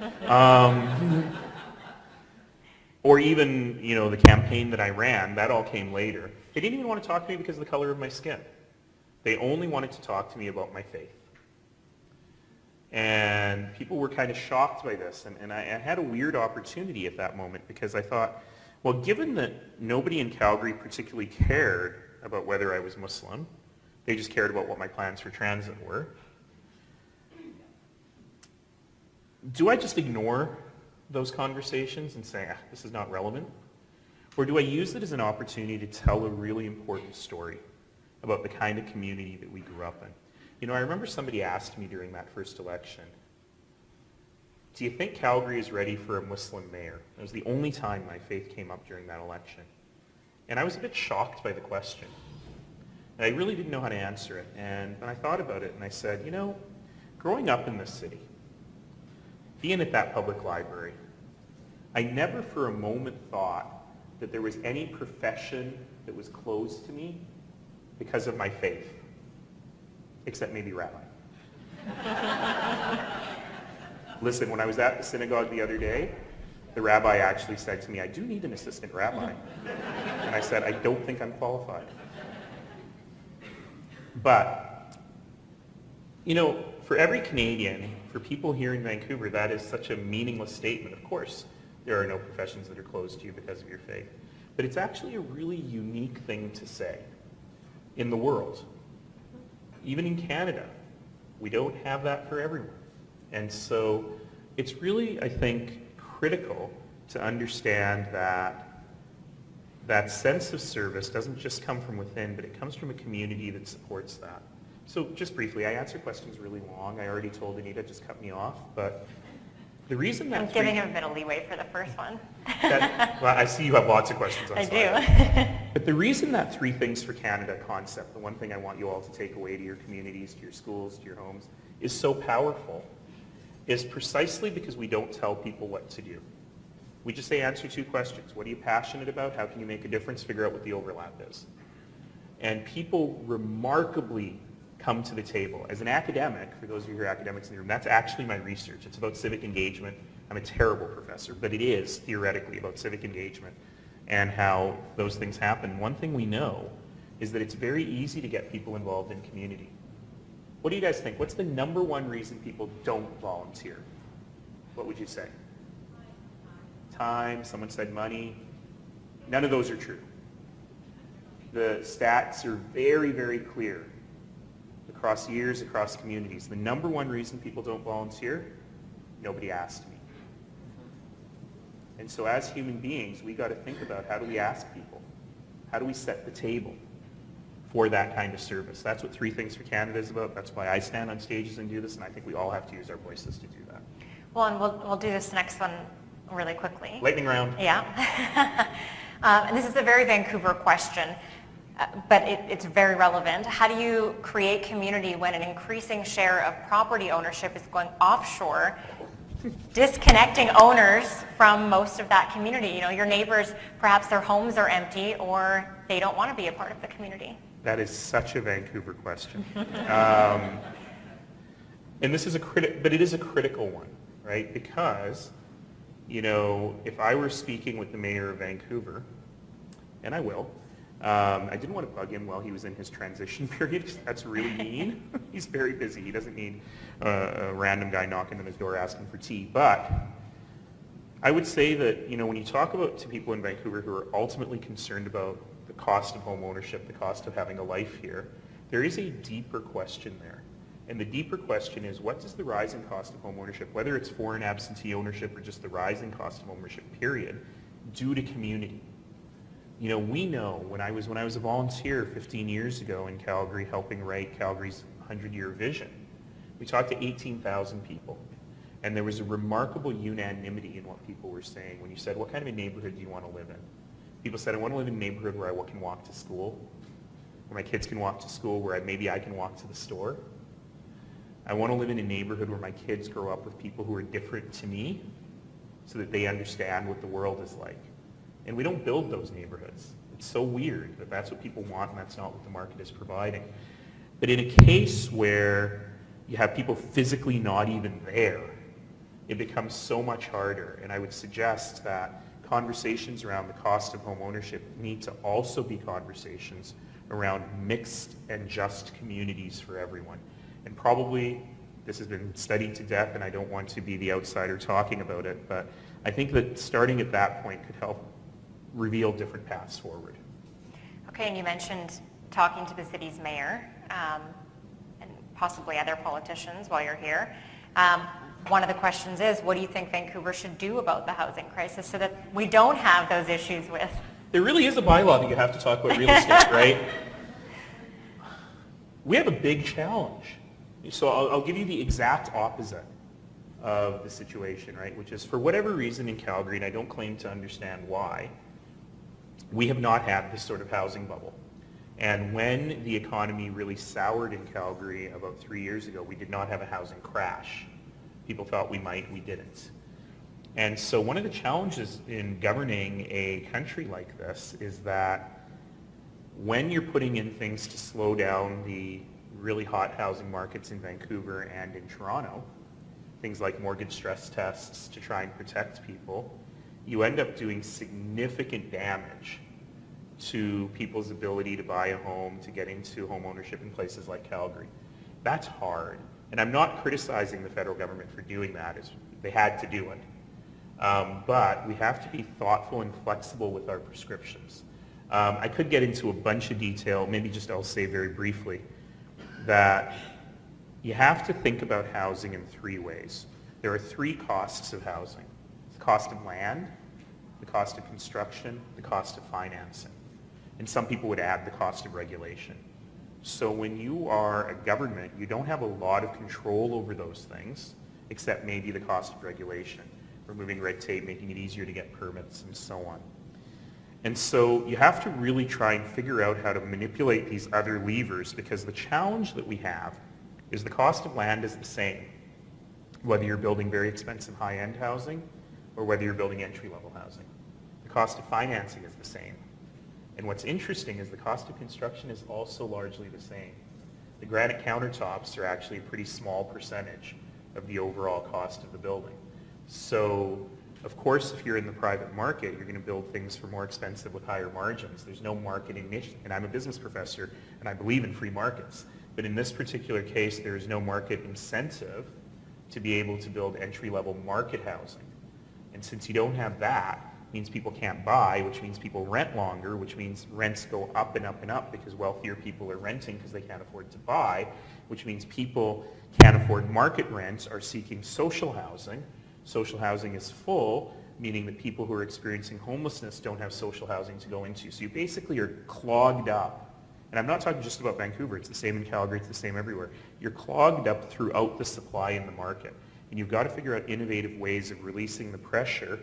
Or even, the campaign that I ran, that all came later. They didn't even want to talk to me because of the color of my skin. They only wanted to talk to me about my faith. And people were kind of shocked by this. And I had a weird opportunity at that moment because I thought, well, given that nobody in Calgary particularly cared about whether I was Muslim, they just cared about what my plans for transit were. Do I just ignore those conversations and say, this is not relevant? Or do I use it as an opportunity to tell a really important story about the kind of community that we grew up in? I remember somebody asked me during that first election, do you think Calgary is ready for a Muslim mayor? It was the only time my faith came up during that election. And I was a bit shocked by the question. And I really didn't know how to answer it. And I thought about it and I said, growing up in this city, being at that public library, I never for a moment thought that there was any profession that was closed to me because of my faith, except maybe rabbi. Listen, when I was at the synagogue the other day, the rabbi actually said to me, I do need an assistant rabbi. And I said, I don't think I'm qualified. But, for every Canadian, for people here in Vancouver, that is such a meaningless statement. Of course, there are no professions that are closed to you because of your faith. But it's actually a really unique thing to say in the world. Even in Canada, we don't have that for everyone. And so it's really, I think, critical to understand that that sense of service doesn't just come from within, but it comes from a community that supports that. So just briefly, I answer questions really long. I already told Anita, just cut me off. But the reason that... I'm giving him a bit of leeway for the first one. Well, I see you have lots of questions on I slide. do. But the reason that Three Things for Canada concept, the one thing I want you all to take away to your communities, to your schools, to your homes, is so powerful, is precisely because we don't tell people what to do. We just say answer 2 questions. What are you passionate about? How can you make a difference? Figure out what the overlap is. And people remarkably come to the table. As an academic, for those of you who are academics in the room, that's actually my research. It's about civic engagement. I'm a terrible professor, but it is theoretically about civic engagement. and how those things happen, one thing we know is that it's very easy to get people involved in community. What do you guys think? What's the number one reason people don't volunteer? What would you say? Time, someone said money. None of those are true. The stats are very, very clear across years, across communities. The number one reason people don't volunteer, nobody asked me. And so as human beings, we got to think about, how do we ask people? How do we set the table for that kind of service? That's what Three Things for Canada is about. That's why I stand on stages and do this, and I think we all have to use our voices to do that. Well, and we'll do this next one really quickly. Lightning round. Yeah. And this is a very Vancouver question, but it's very relevant. How do you create community when an increasing share of property ownership is going offshore, disconnecting owners from most of that community? You know, your neighbors, perhaps their homes are empty or they don't want to be a part of the community. That is such a Vancouver question. And this is but it is a critical one, right? Because, you know, if I were speaking with the mayor of Vancouver, and I will, I didn't want to bug him while he was in his transition period. That's really mean. He's very busy. He doesn't need a random guy knocking on his door asking for tea. But I would say that, you know, when you talk to people in Vancouver who are ultimately concerned about the cost of home ownership, the cost of having a life here, there is a deeper question there. And the deeper question is, what does the rising cost of home ownership, whether it's foreign absentee ownership or just the rising cost of ownership period, do to community? You know, we know when I was a volunteer 15 years ago in Calgary helping write Calgary's 100-year vision, we talked to 18,000 people. And there was a remarkable unanimity in what people were saying. When you said, what kind of a neighborhood do you want to live in? People said, I want to live in a neighborhood where I can walk to school, where my kids can walk to school, where maybe I can walk to the store. I want to live in a neighborhood where my kids grow up with people who are different to me so that they understand what the world is like. And we don't build those neighborhoods. It's so weird that that's what people want and that's not what the market is providing. But in a case where you have people physically not even there, it becomes so much harder. And I would suggest that conversations around the cost of home ownership need to also be conversations around mixed and just communities for everyone. And probably this has been studied to death, and I don't want to be the outsider talking about it, but I think that starting at that point could help reveal different paths forward. Okay, and you mentioned talking to the city's mayor and possibly other politicians while you're here. One of the questions is, what do you think Vancouver should do about the housing crisis so that we don't have those issues with? There really is a bylaw that you have to talk about real estate, right? We have a big challenge. So I'll give you the exact opposite of the situation, right? Which is, for whatever reason in Calgary, and I don't claim to understand why, we have not had this sort of housing bubble. And when the economy really soured in Calgary about 3 years ago, we did not have a housing crash. People thought we might, we didn't. And so one of the challenges in governing a country like this is that when you're putting in things to slow down the really hot housing markets in Vancouver and in Toronto, things like mortgage stress tests to try and protect people, you end up doing significant damage to people's ability to buy a home, to get into home ownership in places like Calgary. That's hard. And I'm not criticizing the federal government for doing that. They had to do it. But we have to be thoughtful and flexible with our prescriptions. I could get into a bunch of detail, maybe just I'll say very briefly, that you have to think about housing in three ways. There are three costs of housing: the cost of land, the cost of construction, the cost of financing. And some people would add the cost of regulation. So when you are a government, you don't have a lot of control over those things, except maybe the cost of regulation, removing red tape, making it easier to get permits, and so on. And so you have to really try and figure out how to manipulate these other levers, because the challenge that we have is the cost of land is the same, whether you're building very expensive high-end housing or whether you're building entry-level housing. The cost of financing is the same. And what's interesting is the cost of construction is also largely the same. The granite countertops are actually a pretty small percentage of the overall cost of the building. So Of course, if you're in the private market, you're going to build things for more expensive with higher margins. There's no market initiative, and I'm a business professor, and I believe in free markets. But in this particular case, there is no market incentive to be able to build entry-level market housing. And since you don't have that, it means people can't buy, which means people rent longer, which means rents go up and up and up because wealthier people are renting because they can't afford to buy, which means people can't afford market rents, are seeking social housing. Social housing is full, meaning that people who are experiencing homelessness don't have social housing to go into. So you basically are clogged up. And I'm not talking just about Vancouver. It's the same in Calgary. It's the same everywhere. You're clogged up throughout the supply in the market. And you've got to figure out innovative ways of releasing the pressure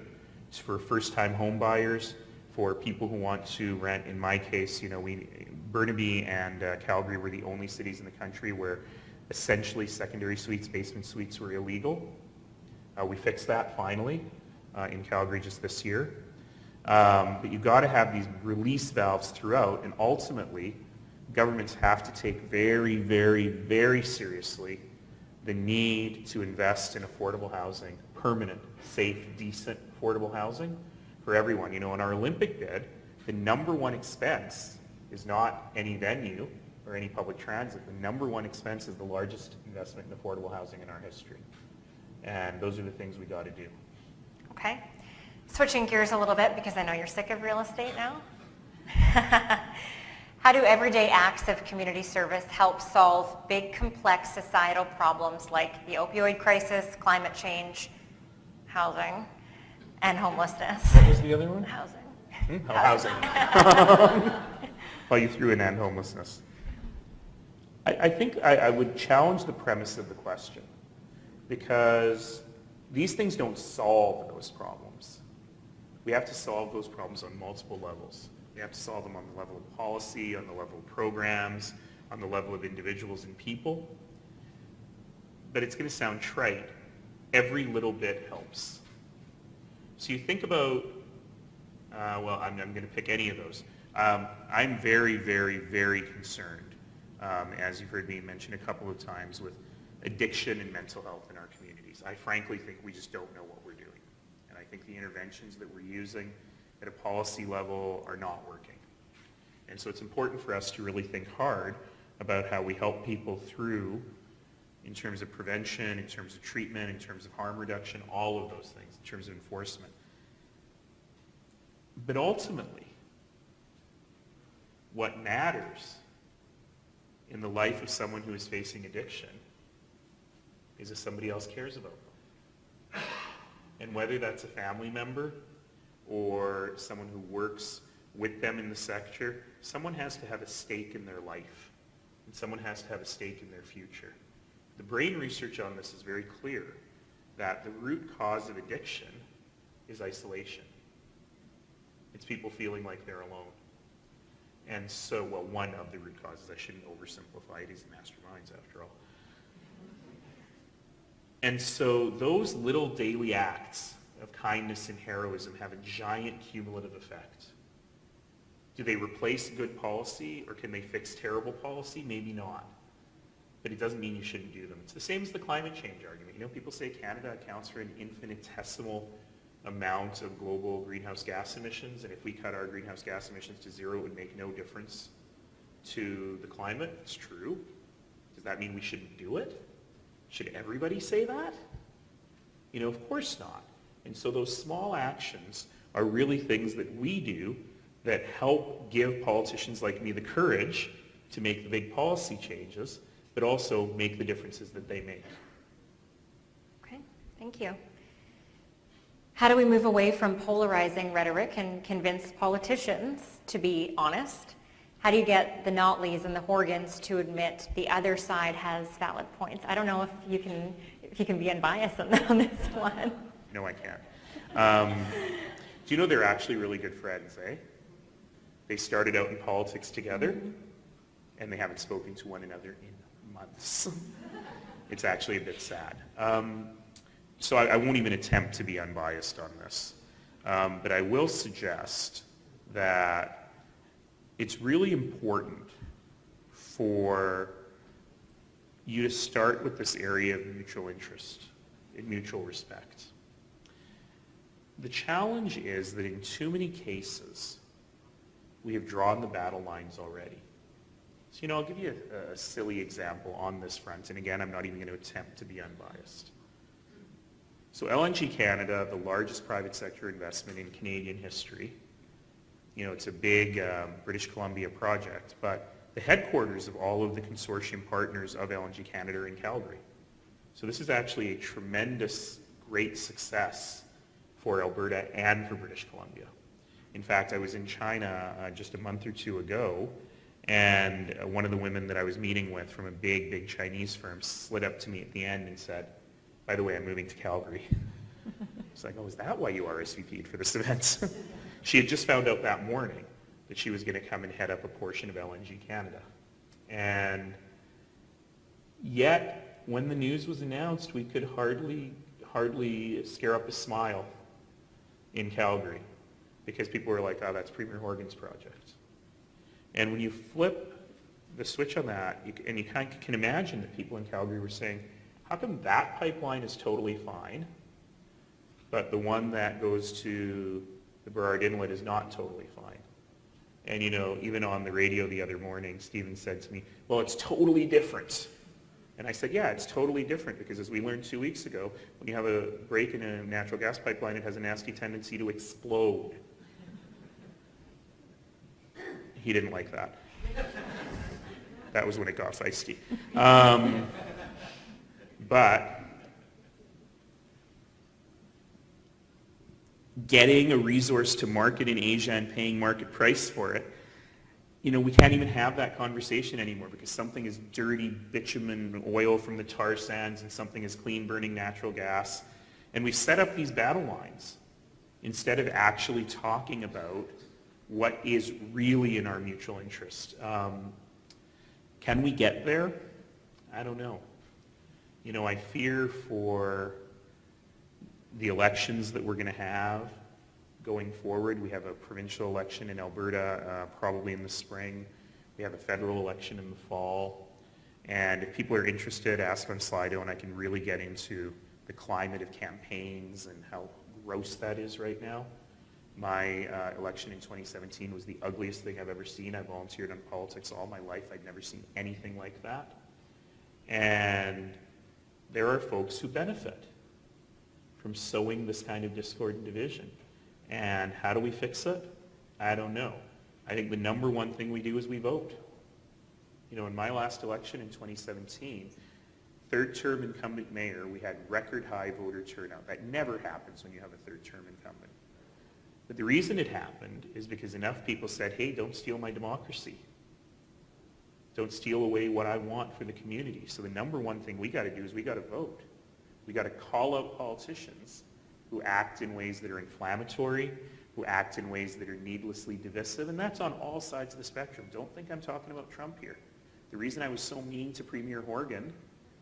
for first-time home buyers, for people who want to rent. In my case, Burnaby and Calgary were the only cities in the country where essentially secondary suites, basement suites were illegal. We fixed that finally in Calgary just this year. But you've got to have these release valves throughout, and ultimately governments have to take very, very, very seriously the need to invest in affordable housing, permanent, safe, decent, affordable housing for everyone. In our Olympic bid, the number one expense is not any venue or any public transit. The number one expense is the largest investment in affordable housing in our history. And those are the things we got to do. Okay. Switching gears a little bit, because I know you're sick of real estate now. How do everyday acts of community service help solve big, complex societal problems like the opioid crisis, climate change, housing, and homelessness? What was the other one? Housing. Housing. Well, you threw in and homelessness. I think I would challenge the premise of the question, because these things don't solve those problems. We have to solve those problems on multiple levels. We have to solve them on the level of policy, on the level of programs, on the level of individuals and people. But it's going to sound trite. Every little bit helps. So you think about, I'm going to pick any of those. I'm very, very, very concerned, as you've heard me mention a couple of times, with addiction and mental health in our communities. I frankly think we just don't know what we're doing. And I think the interventions that we're using at a policy level are not working. And so it's important for us to really think hard about how we help people through, in terms of prevention, in terms of treatment, in terms of harm reduction, all of those things, in terms of enforcement. But ultimately, what matters in the life of someone who is facing addiction is if somebody else cares about them. And whether that's a family member or someone who works with them in the sector, someone has to have a stake in their life, and someone has to have a stake in their future. The brain research on this is very clear, that the root cause of addiction is isolation. It's people feeling like they're alone. And so, one of the root causes, I shouldn't oversimplify it, is masterminds after all. And so those little daily acts of kindness and heroism have a giant cumulative effect. Do they replace good policy, or can they fix terrible policy? Maybe not. But it doesn't mean you shouldn't do them. It's the same as the climate change argument. People say Canada accounts for an infinitesimal amount of global greenhouse gas emissions, and if we cut our greenhouse gas emissions to zero, it would make no difference to the climate. It's true. Does that mean we shouldn't do it? Should everybody say that? Of course not. And so those small actions are really things that we do that help give politicians like me the courage to make the big policy changes, but also make the differences that they make. Okay, thank you. How do we move away from polarizing rhetoric and convince politicians to be honest? How do you get the Notleys and the Horgans to admit the other side has valid points? I don't know if you can be unbiased on this one. No, I can't. Do you know they're actually really good friends, eh? They started out in politics together, and they haven't spoken to one another in months. It's actually a bit sad. So I won't even attempt to be unbiased on this. But I will suggest that it's really important for you to start with this area of mutual interest and mutual respect. The challenge is that in too many cases, we have drawn the battle lines already. So, I'll give you a silly example on this front, and again, I'm not even going to attempt to be unbiased. So LNG Canada, the largest private sector investment in Canadian history, it's a big British Columbia project, but the headquarters of all of the consortium partners of LNG Canada are in Calgary. So this is actually a tremendous, great success for Alberta and for British Columbia. In fact, I was in China just a month or two ago, and one of the women that I was meeting with from a big, big Chinese firm slid up to me at the end and said, "By the way, I'm moving to Calgary." It's like, "Oh, is that why you RSVP'd for this event?" She had just found out that morning that she was going to come and head up a portion of LNG Canada. And yet, when the news was announced, we could hardly scare up a smile in Calgary, because people were like, "Oh, that's Premier Horgan's project." And when you flip the switch on that, and you kind of can imagine that people in Calgary were saying, "How come that pipeline is totally fine, but the one that goes to the Burrard Inlet is not totally fine?" And even on the radio the other morning, Stephen said to me, "Well, it's totally different." And I said, "Yeah, it's totally different, because as we learned 2 weeks ago, when you have a break in a natural gas pipeline, it has a nasty tendency to explode." He didn't like that. That was when it got feisty. But getting a resource to market in Asia and paying market price for it, we can't even have that conversation anymore, because something is dirty bitumen oil from the tar sands and something is clean burning natural gas. And we've set up these battle lines instead of actually talking about what is really in our mutual interest. Can we get there? I don't know. I fear for the elections that we're going to have going forward. We have a provincial election in Alberta probably in the spring. We have a federal election in the fall. And if people are interested, ask on Slido, and I can really get into the climate of campaigns and how gross that is right now. My election in 2017 was the ugliest thing I've ever seen. I volunteered on politics all my life. I'd never seen anything like that. And there are folks who benefit from sowing this kind of discord and division. And how do we fix it? I don't know. I think the number one thing we do is we vote. In my last election in 2017, third-term incumbent mayor, we had record high voter turnout. That never happens when you have a third-term incumbent. But the reason it happened is because enough people said, "Hey, don't steal my democracy. Don't steal away what I want for the community." So the number one thing we got to do is we got to vote. We got to call out politicians who act in ways that are inflammatory, who act in ways that are needlessly divisive, and that's on all sides of the spectrum. Don't think I'm talking about Trump here. The reason I was so mean to Premier Horgan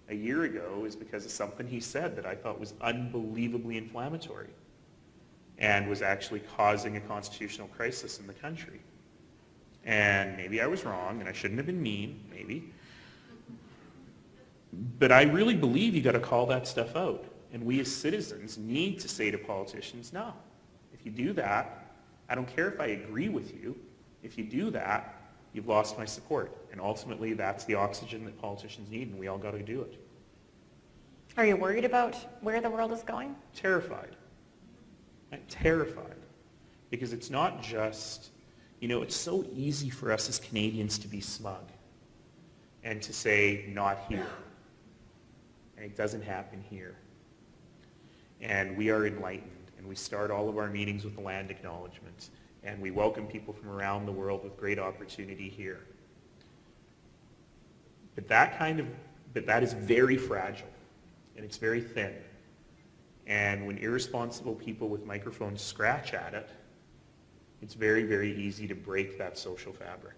a year ago is because of something he said that I thought was unbelievably inflammatory and was actually causing a constitutional crisis in the country. And maybe I was wrong, and I shouldn't have been mean, maybe. But I really believe you got to call that stuff out. And we as citizens need to say to politicians, "No, if you do that, I don't care if I agree with you. If you do that, you've lost my support." And ultimately, that's the oxygen that politicians need, and we all got to do it. Are you worried about where the world is going? Terrified. I'm terrified. Because it's not just, it's so easy for us as Canadians to be smug and to say, "Not here." And it doesn't happen here. And we are enlightened, and we start all of our meetings with the land acknowledgement, and we welcome people from around the world with great opportunity here. But that is very fragile, and it's very thin. And when irresponsible people with microphones scratch at it, it's very, very easy to break that social fabric.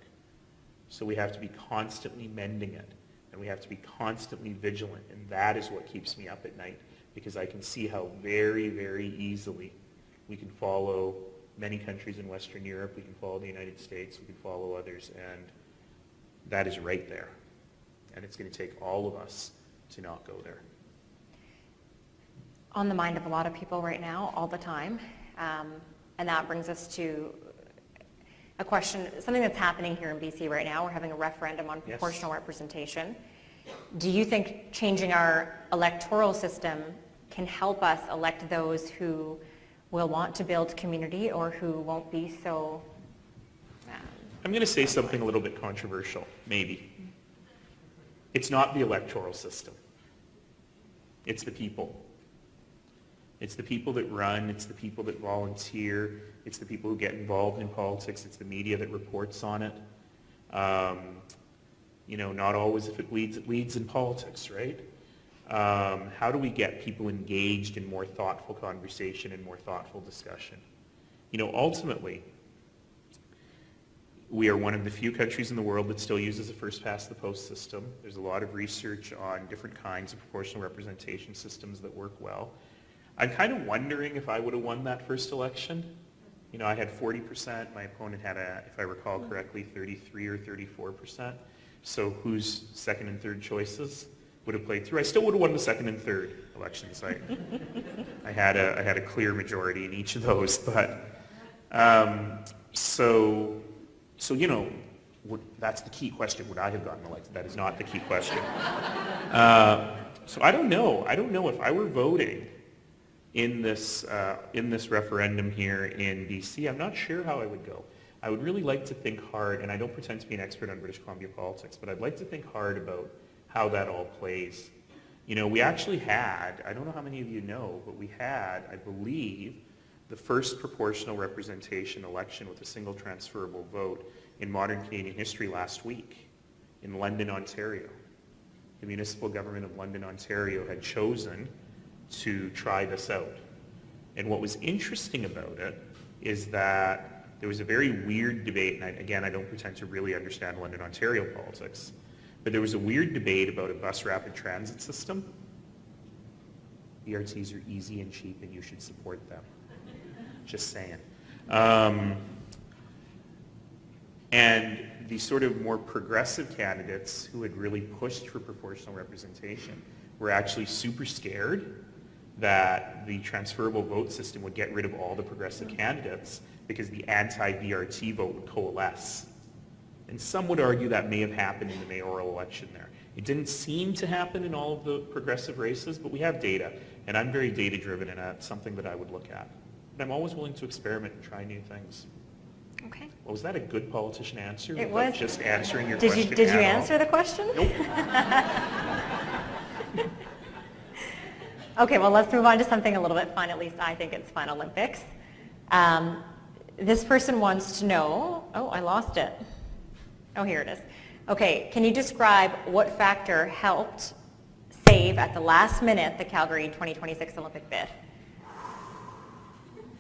So we have to be constantly mending it, and we have to be constantly vigilant, and that is what keeps me up at night, because I can see how very, very easily we can follow many countries in Western Europe, we can follow the United States, we can follow others, and that is right there. And it's going to take all of us to not go there. On the mind of a lot of people right now, all the time, And that brings us to a question, something that's happening here in BC right now. We're having a referendum on proportional representation. Do you think changing our electoral system can help us elect those who will want to build community or who won't be so... I'm going to say something a little bit controversial, maybe. It's not the electoral system. It's the people. It's the people that run, it's the people that volunteer, it's the people who get involved in politics, it's the media that reports on it. Not always if it leads in politics, right? How do we get people engaged in more thoughtful conversation and more thoughtful discussion? Ultimately, we are one of the few countries in the world that still uses a first-past-the-post system. There's a lot of research on different kinds of proportional representation systems that work well. I'm kind of wondering if I would have won that first election. I had 40%. My opponent had, if I recall correctly, 33 or 34%. So whose second and third choices would have played through? I still would have won the second and third elections. I had a clear majority in each of those. But that's the key question. Would I have gotten elected? That is not the key question. So I don't know. I don't know if I were voting in this referendum here in BC. I'm not sure how I would go. I would really like to think hard, and I don't pretend to be an expert on British Columbia politics, but I'd like to think hard about how that all plays. We actually had, I don't know how many of you know, but we had, I believe, the first proportional representation election with a single transferable vote in modern Canadian history last week in London, Ontario. The municipal government of London, Ontario had chosen to try this out. And what was interesting about it is that there was a very weird debate, and I don't pretend to really understand London, Ontario politics, but there was a weird debate about a bus rapid transit system. BRTs are easy and cheap and you should support them. Just saying. And the sort of more progressive candidates who had really pushed for proportional representation were actually super scared that the transferable vote system would get rid of all the progressive candidates because the anti-BRT vote would coalesce. And some would argue that may have happened in the mayoral election there. It didn't seem to happen in all of the progressive races, but we have data, and I'm very data-driven, and that's something that I would look at. But I'm always willing to experiment and try new things. Okay. Well, was that a good politician answer? It was. Just answering your question Did you answer the question? Nope. Okay, well, let's move on to something a little bit fun. At least I think it's fun, Olympics. This person wants to know, oh, I lost it. Oh, here it is. Okay, can you describe what factor helped save at the last minute the Calgary 2026 Olympic bid?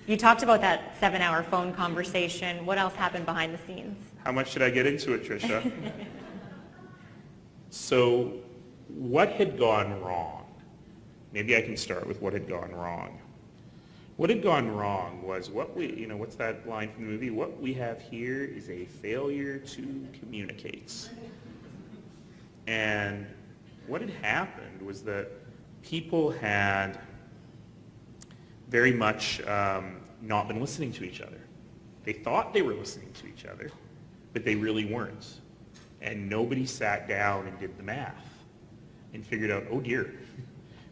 You talked about that 7-hour phone conversation. What else happened behind the scenes? How much should I get into it, Tricia? So, what had gone wrong? Maybe I can start with what had gone wrong. What had gone wrong was what's that line from the movie? What we have here is a failure to communicate. And what had happened was that people had very much not been listening to each other. They thought they were listening to each other, but they really weren't. And nobody sat down and did the math and figured out, oh dear,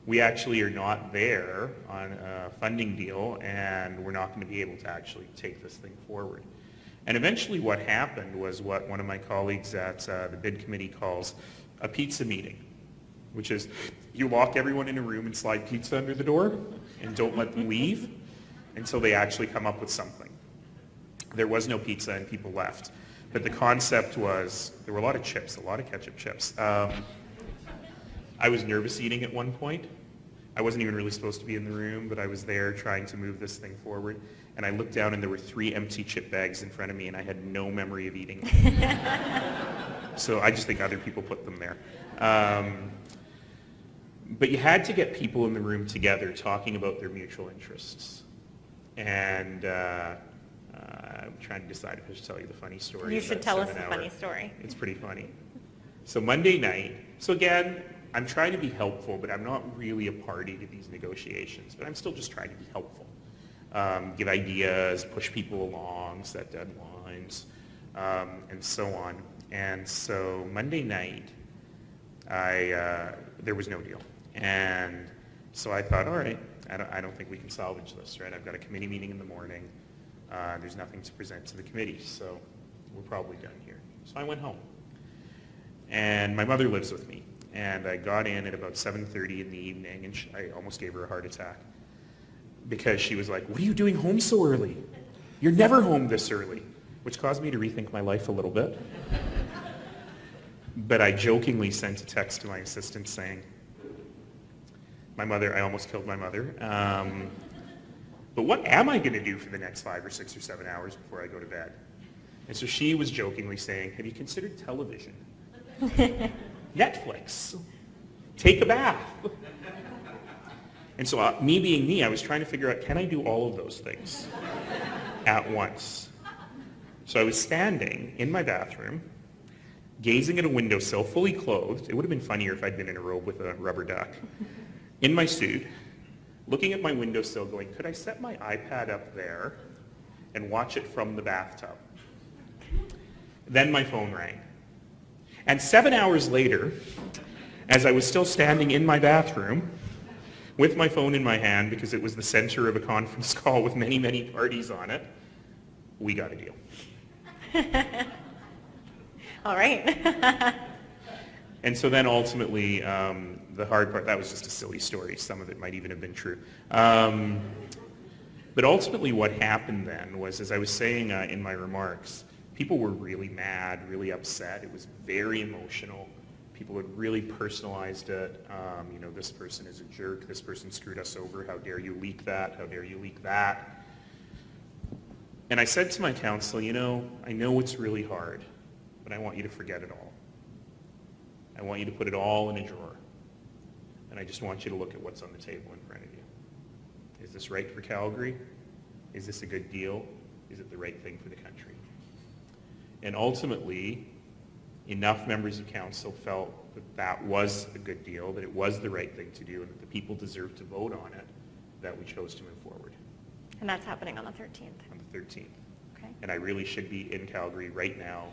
we actually are not there on a funding deal and we're not going to be able to actually take this thing forward. And eventually what happened was what one of my colleagues at the bid committee calls a pizza meeting, which is you lock everyone in a room and slide pizza under the door and don't let them leave until they actually come up with something. There was no pizza and people left. But the concept was, there were a lot of chips, a lot of ketchup chips. I was nervous eating at one point. I wasn't even really supposed to be in the room, but I was there trying to move this thing forward. And I looked down and there were 3 empty chip bags in front of me and I had no memory of eating them. So I just think other people put them there. But you had to get people in the room together talking about their mutual interests. And I'm trying to decide if I should tell you the funny story. You should tell us the funny story. It's pretty funny. So Monday night, so again, I'm trying to be helpful, but I'm not really a party to these negotiations, but I'm still just trying to be helpful. give ideas, push people along, set deadlines, and so on. And so Monday night, there was no deal. And so I thought, all right, I don't think we can salvage this, right? I've got a committee meeting in the morning. There's nothing to present to the committee, so we're probably done here. So I went home. And my mother lives with me. And I got in at about 7:30 in the evening, and I almost gave her a heart attack. Because she was like, what are you doing home so early? You're never home this early. Which caused me to rethink my life a little bit. But I jokingly sent a text to my assistant saying, I almost killed my mother. But what am I going to do for the next 5 or 6 or 7 hours before I go to bed? And so she was jokingly saying, have you considered television? Netflix? Take a bath? And so me being me, I was trying to figure out, can I do all of those things at once? So I was standing in my bathroom, gazing at a windowsill, fully clothed. It would have been funnier if I'd been in a robe with a rubber duck. In my suit, looking at my windowsill going, could I set my iPad up there and watch it from the bathtub? Then my phone rang. And 7 hours later, as I was still standing in my bathroom with my phone in my hand because it was the center of a conference call with many, many parties on it, we got a deal. All right. And so then ultimately, the hard part, that was just a silly story. Some of it might even have been true. But ultimately what happened then was, as I was saying in my remarks, people were really mad, really upset. It was very emotional. People had really personalized it. This person is a jerk. This person screwed us over. How dare you leak that? How dare you leak that? And I said to my counsel, I know it's really hard, but I want you to forget it all. I want you to put it all in a drawer. And I just want you to look at what's on the table in front of you. Is this right for Calgary? Is this a good deal? Is it the right thing for the country? And ultimately, enough members of council felt that that was a good deal, that it was the right thing to do, and that the people deserved to vote on it, that we chose to move forward. And that's happening on the 13th. On the 13th. Okay. And I really should be in Calgary right now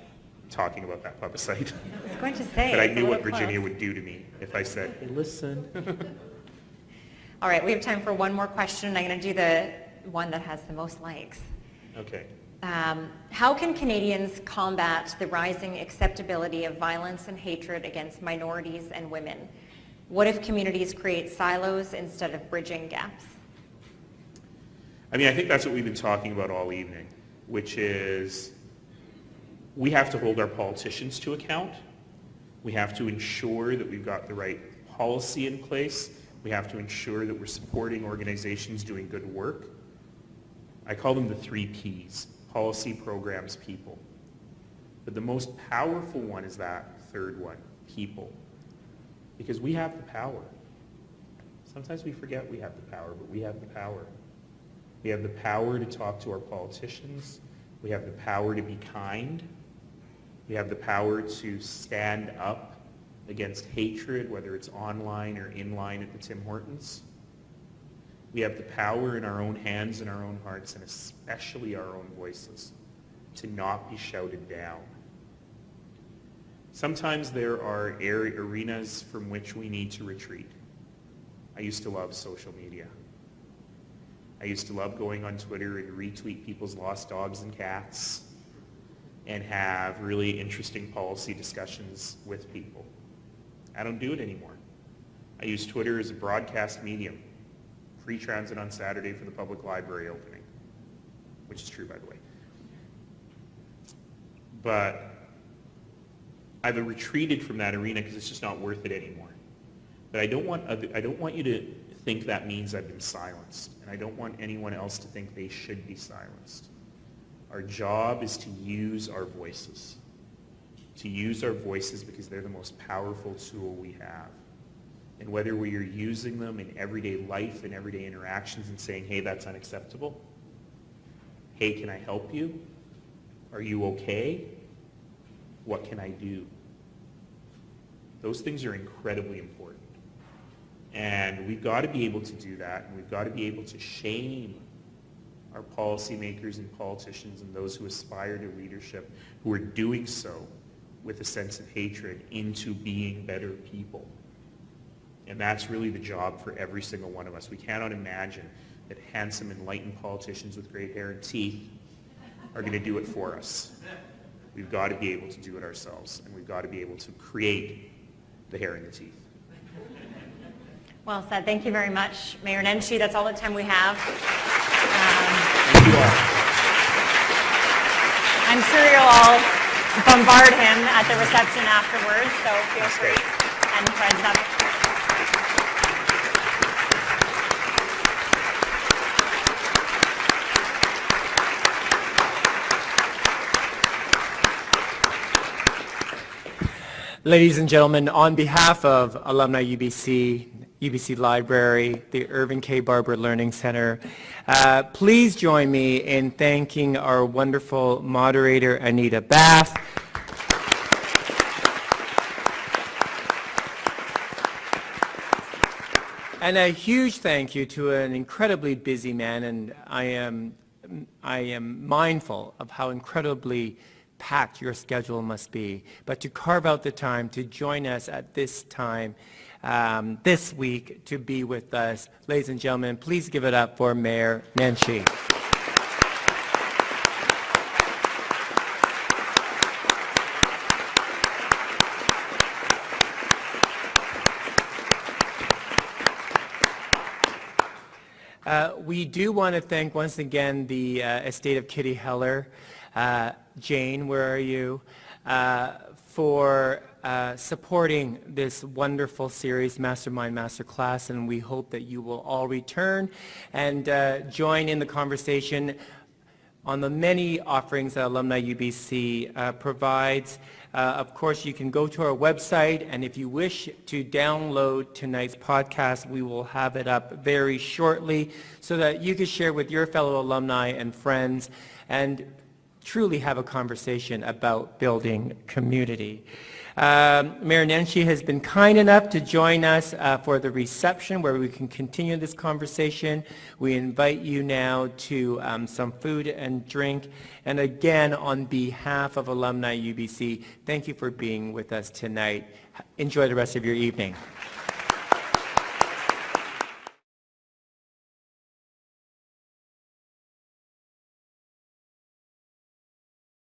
talking about that plebiscite. I was going to say. But I it's a knew what little Virginia close. would do to me if I said, hey, listen. All right, we have time for one more question. I'm going to do the one that has the most likes. Okay. How can Canadians combat the rising acceptability of violence and hatred against minorities and women? What if communities create silos instead of bridging gaps? I think that's what we've been talking about all evening, which is we have to hold our politicians to account. We have to ensure that we've got the right policy in place. We have to ensure that we're supporting organizations doing good work. I call them the 3 Ps: policy, programs, people. But the most powerful one is that third one, people. Because we have the power. Sometimes we forget we have the power, but we have the power. We have the power to talk to our politicians. We have the power to be kind. We have the power to stand up against hatred, whether it's online or in line at the Tim Hortons. We have the power in our own hands and our own hearts, and especially our own voices, to not be shouted down. Sometimes there are arenas from which we need to retreat. I used to love social media. I used to love going on Twitter and retweet people's lost dogs and cats and have really interesting policy discussions with people. I don't do it anymore. I use Twitter as a broadcast medium. Free transit on Saturday for the public library opening, which is true, by the way. But I've retreated from that arena because it's just not worth it anymore. But I don't want you to think that means I've been silenced, and I don't want anyone else to think they should be silenced. Our job is to use our voices. To use our voices because they're the most powerful tool we have. And whether we are using them in everyday life and everyday interactions and saying, hey, that's unacceptable. Hey, can I help you? Are you okay? What can I do? Those things are incredibly important. And we've got to be able to do that, and we've got to be able to shame our policymakers and politicians and those who aspire to leadership who are doing so with a sense of hatred into being better people. And that's really the job for every single one of us. We cannot imagine that handsome, enlightened politicians with great hair and teeth are going to do it for us. We've got to be able to do it ourselves, and we've got to be able to create the hair and the teeth. Well said. Thank you very much, Mayor Nenshi. That's all the time we have. Thank you all. I'm sure you'll all bombard him at the reception afterwards, so feel free. And Fred's up. Ladies and gentlemen, on behalf of Alumni UBC, UBC Library, the Irving K. Barber Learning Center, please join me in thanking our wonderful moderator, Anita Bath. And a huge thank you to an incredibly busy man, and I am mindful of how incredibly packed your schedule must be, but to carve out the time to join us at this time this week to be with us. Ladies and gentlemen, please give it up for Mayor Nenshi. We do want to thank once again the estate of Kitty Heller. Jane, where are you? For supporting this wonderful series, Mastermind Masterclass, and we hope that you will all return and join in the conversation on the many offerings that Alumni UBC provides. Of course, you can go to our website, and if you wish to download tonight's podcast, we will have it up very shortly so that you can share with your fellow alumni and friends and truly have a conversation about building community. Mayor Nenshi has been kind enough to join us for the reception where we can continue this conversation. We invite you now to some food and drink. And again, on behalf of Alumni UBC, thank you for being with us tonight. Enjoy the rest of your evening.